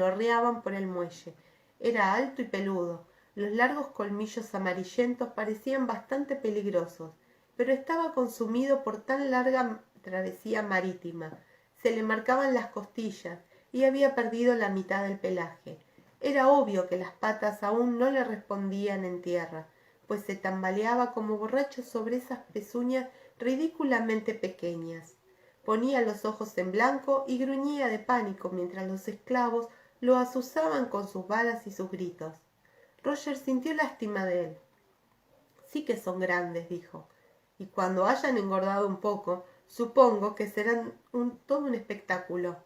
arreaban por el muelle. Era alto y peludo. Los largos colmillos amarillentos parecían bastante peligrosos, pero estaba consumido por tan larga travesía marítima. Se le marcaban las costillas y había perdido la mitad del pelaje. Era obvio que las patas aún no le respondían en tierra, pues se tambaleaba como borracho sobre esas pezuñas ridículamente pequeñas. Ponía los ojos en blanco y gruñía de pánico mientras los esclavos lo azuzaban con sus balas y sus gritos. Roger sintió lástima de él. «Sí que son grandes», dijo, «y cuando hayan engordado un poco, supongo que serán todo un espectáculo.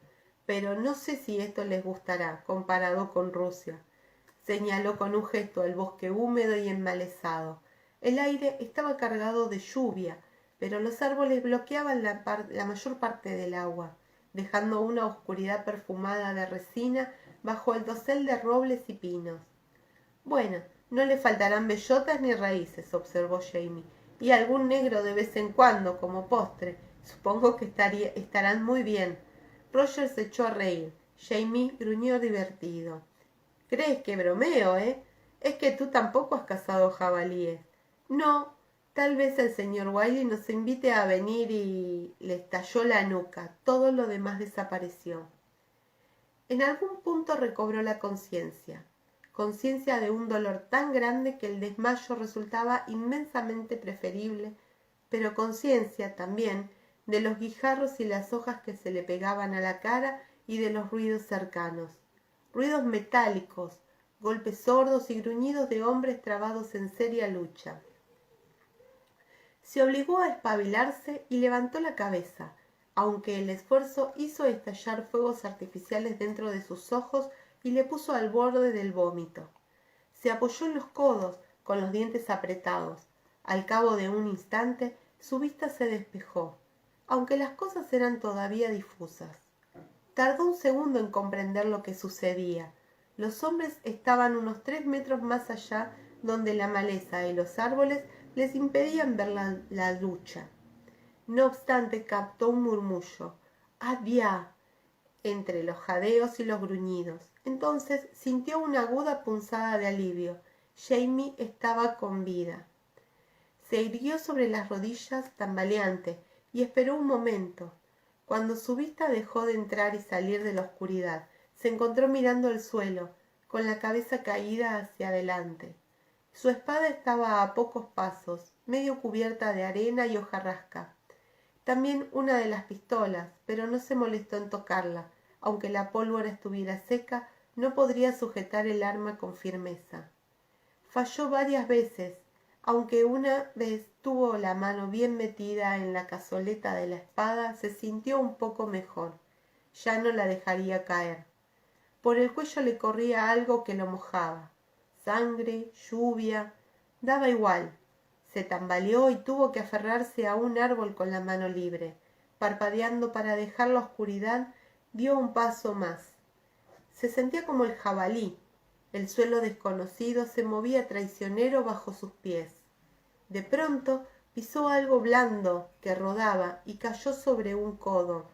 Pero no sé si esto les gustará, comparado con Rusia». Señaló con un gesto el bosque húmedo y enmalezado. El aire estaba cargado de lluvia, pero los árboles bloqueaban la mayor parte del agua, dejando una oscuridad perfumada de resina bajo el dosel de robles y pinos. «Bueno, no le faltarán bellotas ni raíces», observó Jamie, «y algún negro de vez en cuando, como postre. Supongo que estarán muy bien». Roger se echó a reír. Jamie gruñó divertido. «¿Crees que bromeo, Es que tú tampoco has cazado jabalíes». «No, tal vez el señor Wiley nos invite a venir y...» Le estalló la nuca. Todo lo demás desapareció. En algún punto recobró la conciencia de un dolor tan grande que el desmayo resultaba inmensamente preferible, pero conciencia también de los guijarros y las hojas que se le pegaban a la cara y de los ruidos cercanos. Ruidos metálicos, golpes sordos y gruñidos de hombres trabados en seria lucha. Se obligó a espabilarse y levantó la cabeza, aunque el esfuerzo hizo estallar fuegos artificiales dentro de sus ojos y le puso al borde del vómito. Se apoyó en los codos, con los dientes apretados. Al cabo de un instante, su vista se despejó, aunque las cosas eran todavía difusas. Tardó un segundo en comprender lo que sucedía. Los hombres estaban unos 3 metros más allá, donde la maleza y los árboles les impedían ver la lucha. No obstante, captó un murmullo. ¡Adiós! Entre los jadeos y los gruñidos. Entonces sintió una aguda punzada de alivio. Jamie estaba con vida. Se irguió sobre las rodillas tambaleante y esperó un momento. Cuando su vista dejó de entrar y salir de la oscuridad, se encontró mirando el suelo, con la cabeza caída hacia adelante. Su espada estaba a pocos pasos, medio cubierta de arena y hojarasca. También una de las pistolas, pero no se molestó en tocarla. Aunque la pólvora estuviera seca, no podría sujetar el arma con firmeza. Falló varias veces, aunque una vez tuvo la mano bien metida en la cazoleta de la espada, se sintió un poco mejor. Ya no la dejaría caer. Por el cuello le corría algo que lo mojaba. Sangre, lluvia, daba igual. Se tambaleó y tuvo que aferrarse a un árbol con la mano libre. Parpadeando para dejar la oscuridad, dio un paso más. Se sentía como el jabalí. El suelo desconocido se movía traicionero bajo sus pies. De pronto pisó algo blando que rodaba y cayó sobre un codo.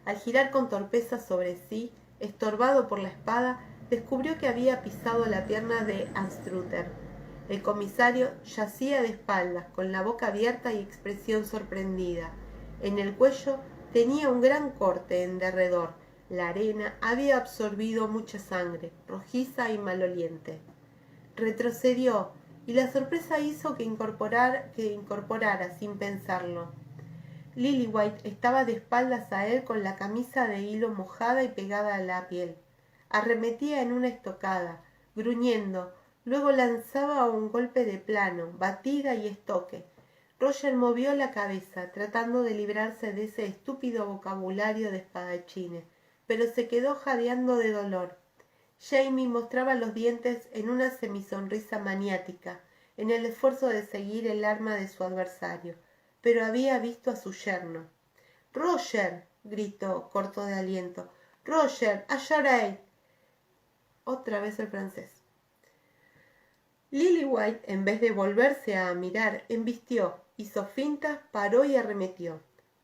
Al girar con torpeza sobre sí, estorbado por la espada, descubrió que había pisado la pierna de Anstruther. El comisario yacía de espaldas, con la boca abierta y expresión sorprendida. En el cuello tenía un gran corte en derredor. La arena había absorbido mucha sangre, rojiza y maloliente. Retrocedió, y la sorpresa hizo que incorporara sin pensarlo. Lillywhite estaba de espaldas a él con la camisa de hilo mojada y pegada a la piel. Arremetía en una estocada, gruñendo, luego lanzaba un golpe de plano, batida y estoque. Roger movió la cabeza, tratando de librarse de ese estúpido vocabulario de espadachines, pero se quedó jadeando de dolor. Jamie mostraba los dientes en una semisonrisa maniática, en el esfuerzo de seguir el arma de su adversario, pero había visto a su yerno. —¡Roger! —gritó, corto de aliento. —¡Roger! ¡A Jarrett! Otra vez el francés. Lillywhite, en vez de volverse a mirar, embistió, hizo fintas, paró y arremetió.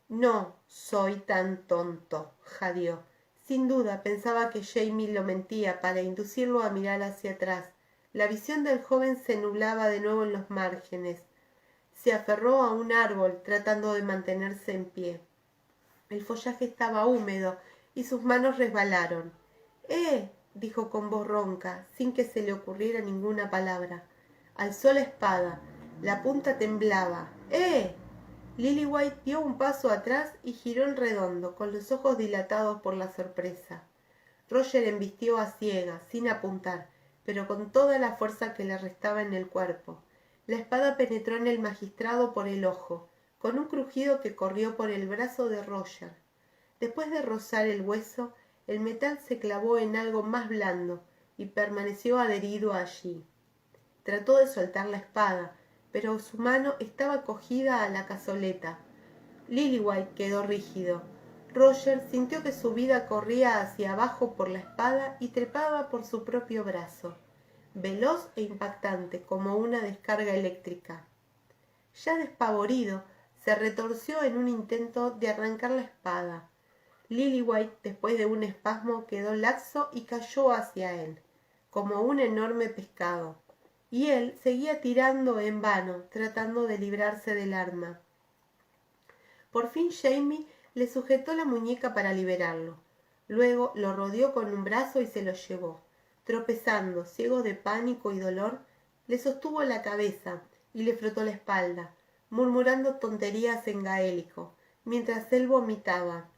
—No soy tan tonto —jadeó. Sin duda pensaba que Jamie lo mentía para inducirlo a mirar hacia atrás. La visión del joven se nublaba de nuevo en los márgenes. Se aferró a un árbol tratando de mantenerse en pie. El follaje estaba húmedo y sus manos resbalaron. —dijo con voz ronca, sin que se le ocurriera ninguna palabra. Alzó la espada. La punta temblaba. Lillywhite dio un paso atrás y giró en redondo, con los ojos dilatados por la sorpresa. Roger embistió a ciegas, sin apuntar, pero con toda la fuerza que le restaba en el cuerpo. La espada penetró en el magistrado por el ojo, con un crujido que corrió por el brazo de Roger. Después de rozar el hueso, el metal se clavó en algo más blando y permaneció adherido allí. Trató de soltar la espada, pero su mano estaba cogida a la cazoleta. Lillywhite quedó rígido. Roger sintió que su vida corría hacia abajo por la espada y trepaba por su propio brazo, veloz e impactante como una descarga eléctrica. Ya despavorido, se retorció en un intento de arrancar la espada. Lillywhite, después de un espasmo, quedó laxo y cayó hacia él, como un enorme pescado. Y él seguía tirando en vano, tratando de librarse del arma. Por fin Jamie le sujetó la muñeca para liberarlo. Luego lo rodeó con un brazo y se lo llevó. Tropezando, ciego de pánico y dolor, le sostuvo la cabeza y le frotó la espalda, murmurando tonterías en gaélico, mientras él vomitaba.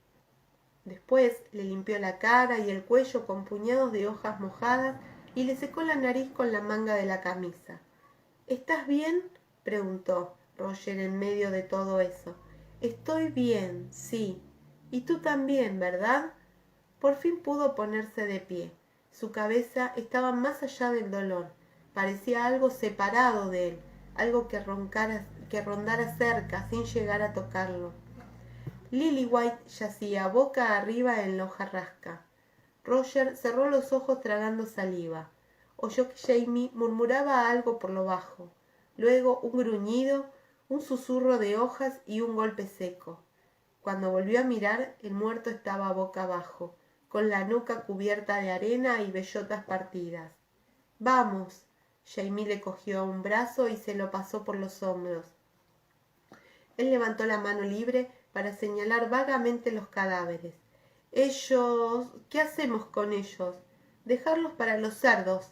Después le limpió la cara y el cuello con puñados de hojas mojadas y le secó la nariz con la manga de la camisa. —¿Estás bien? —preguntó Roger en medio de todo eso. —Estoy bien, sí. Y tú también, ¿verdad? Por fin pudo ponerse de pie. Su cabeza estaba más allá del dolor. Parecía algo separado de él, algo que rondara cerca sin llegar a tocarlo. Lillywhite yacía boca arriba en la hojarasca. Roger cerró los ojos tragando saliva. Oyó que Jamie murmuraba algo por lo bajo. Luego un gruñido, un susurro de hojas y un golpe seco. Cuando volvió a mirar, el muerto estaba boca abajo, con la nuca cubierta de arena y bellotas partidas. —Vamos. Jamie le cogió un brazo y se lo pasó por los hombros. Él levantó la mano libre para señalar vagamente los cadáveres. —Ellos... ¿Qué hacemos con ellos? —Dejarlos para los cerdos.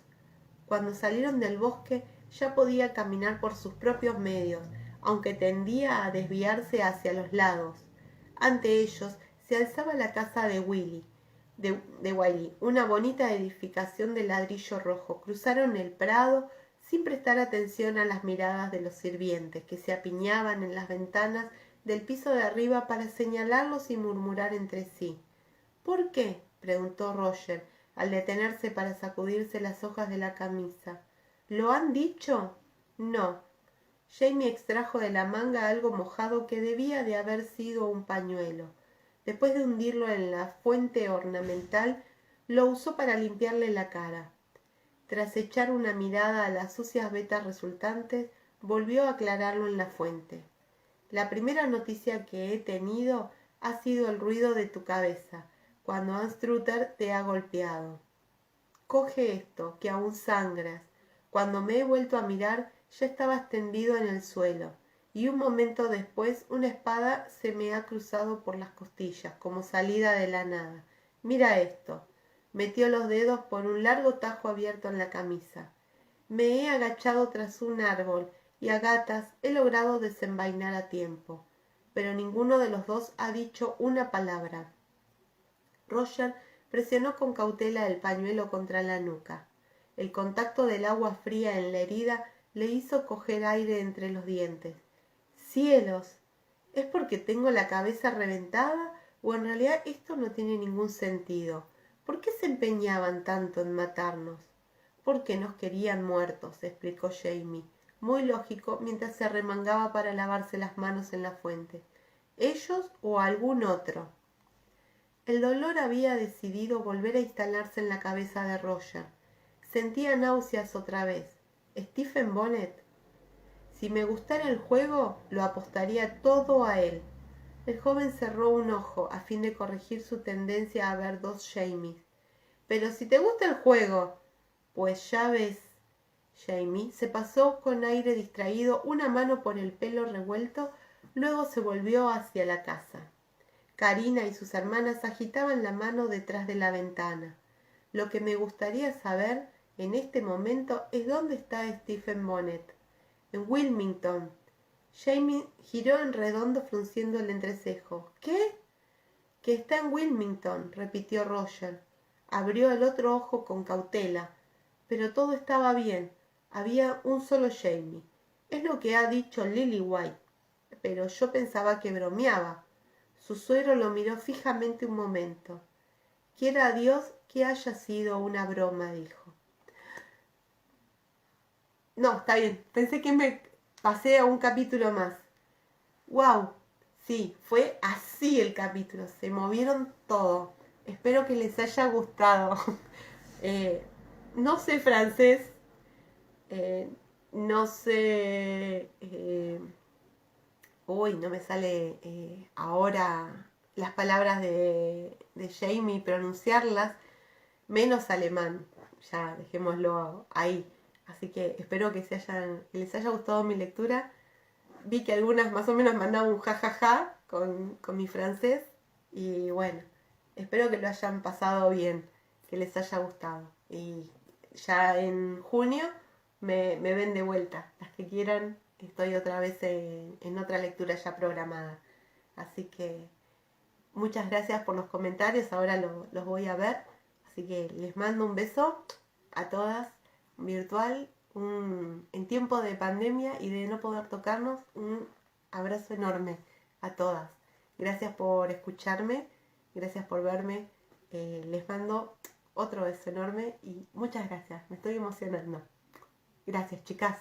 Cuando salieron del bosque ya podía caminar por sus propios medios, aunque tendía a desviarse hacia los lados. Ante ellos se alzaba la casa de Willy, una bonita edificación de ladrillo rojo. Cruzaron el prado sin prestar atención a las miradas de los sirvientes, que se apiñaban en las ventanas del piso de arriba para señalarlos y murmurar entre sí. —¿Por qué? —preguntó Roger, al detenerse para sacudirse las hojas de la camisa. —¿Lo han dicho? —No. Jamie extrajo de la manga algo mojado que debía de haber sido un pañuelo. Después de hundirlo en la fuente ornamental, lo usó para limpiarle la cara. Tras echar una mirada a las sucias vetas resultantes, volvió a aclararlo en la fuente. —La primera noticia que he tenido ha sido el ruido de tu cabeza, cuando Anstruther te ha golpeado. Coge esto, que aún sangras. Cuando me he vuelto a mirar, ya estaba extendido en el suelo, y un momento después una espada se me ha cruzado por las costillas, como salida de la nada. Mira esto. Metió los dedos por un largo tajo abierto en la camisa. Me he agachado tras un árbol, y a gatas he logrado desenvainar a tiempo. Pero ninguno de los dos ha dicho una palabra. Roger presionó con cautela el pañuelo contra la nuca. El contacto del agua fría en la herida le hizo coger aire entre los dientes. ¡Cielos! ¿Es porque tengo la cabeza reventada o en realidad esto no tiene ningún sentido? ¿Por qué se empeñaban tanto en matarnos? Porque nos querían muertos, explicó Jamie, muy lógico, mientras se arremangaba para lavarse las manos en la fuente. ¿Ellos o algún otro? El dolor había decidido volver a instalarse en la cabeza de Roger. Sentía náuseas otra vez. ¿Stephen Bonnet? Si me gustara el juego, lo apostaría todo a él. El joven cerró un ojo a fin de corregir su tendencia a ver dos Jamies. Pero si te gusta el juego, pues ya ves. Jamie se pasó con aire distraído una mano por el pelo revuelto, luego se volvió hacia la casa. Karina y sus hermanas agitaban la mano detrás de la ventana. Lo que me gustaría saber en este momento es dónde está Stephen Bonnet. En Wilmington. Jamie giró en redondo frunciendo el entrecejo. ¿Qué? Que está en Wilmington, repitió Roger. Abrió el otro ojo con cautela, pero todo estaba bien. Había un solo Jamie. Es lo que ha dicho Lillywhite, pero yo pensaba que bromeaba. Su suegro lo miró fijamente un momento. Quiera Dios que haya sido una broma, dijo. No, está bien. Pensé que me pasé a un capítulo más. ¡Wow! Sí, fue así el capítulo. Se movieron todo. Espero que les haya gustado. No sé francés. No sé... Uy, no me sale ahora las palabras de Jamie pronunciarlas, menos alemán, ya dejémoslo ahí. Así que espero que les haya gustado mi lectura. Vi que algunas más o menos mandaban un jajaja con mi francés y bueno, espero que lo hayan pasado bien, que les haya gustado. Y ya en junio me ven de vuelta, las que quieran. Estoy otra vez en otra lectura ya programada. Así que muchas gracias por los comentarios. Ahora los voy a ver. Así que les mando un beso a todas virtual. En tiempo de pandemia y de no poder tocarnos, un abrazo enorme a todas. Gracias por escucharme. Gracias por verme. Les mando otro beso enorme y muchas gracias. Me estoy emocionando. Gracias, chicas.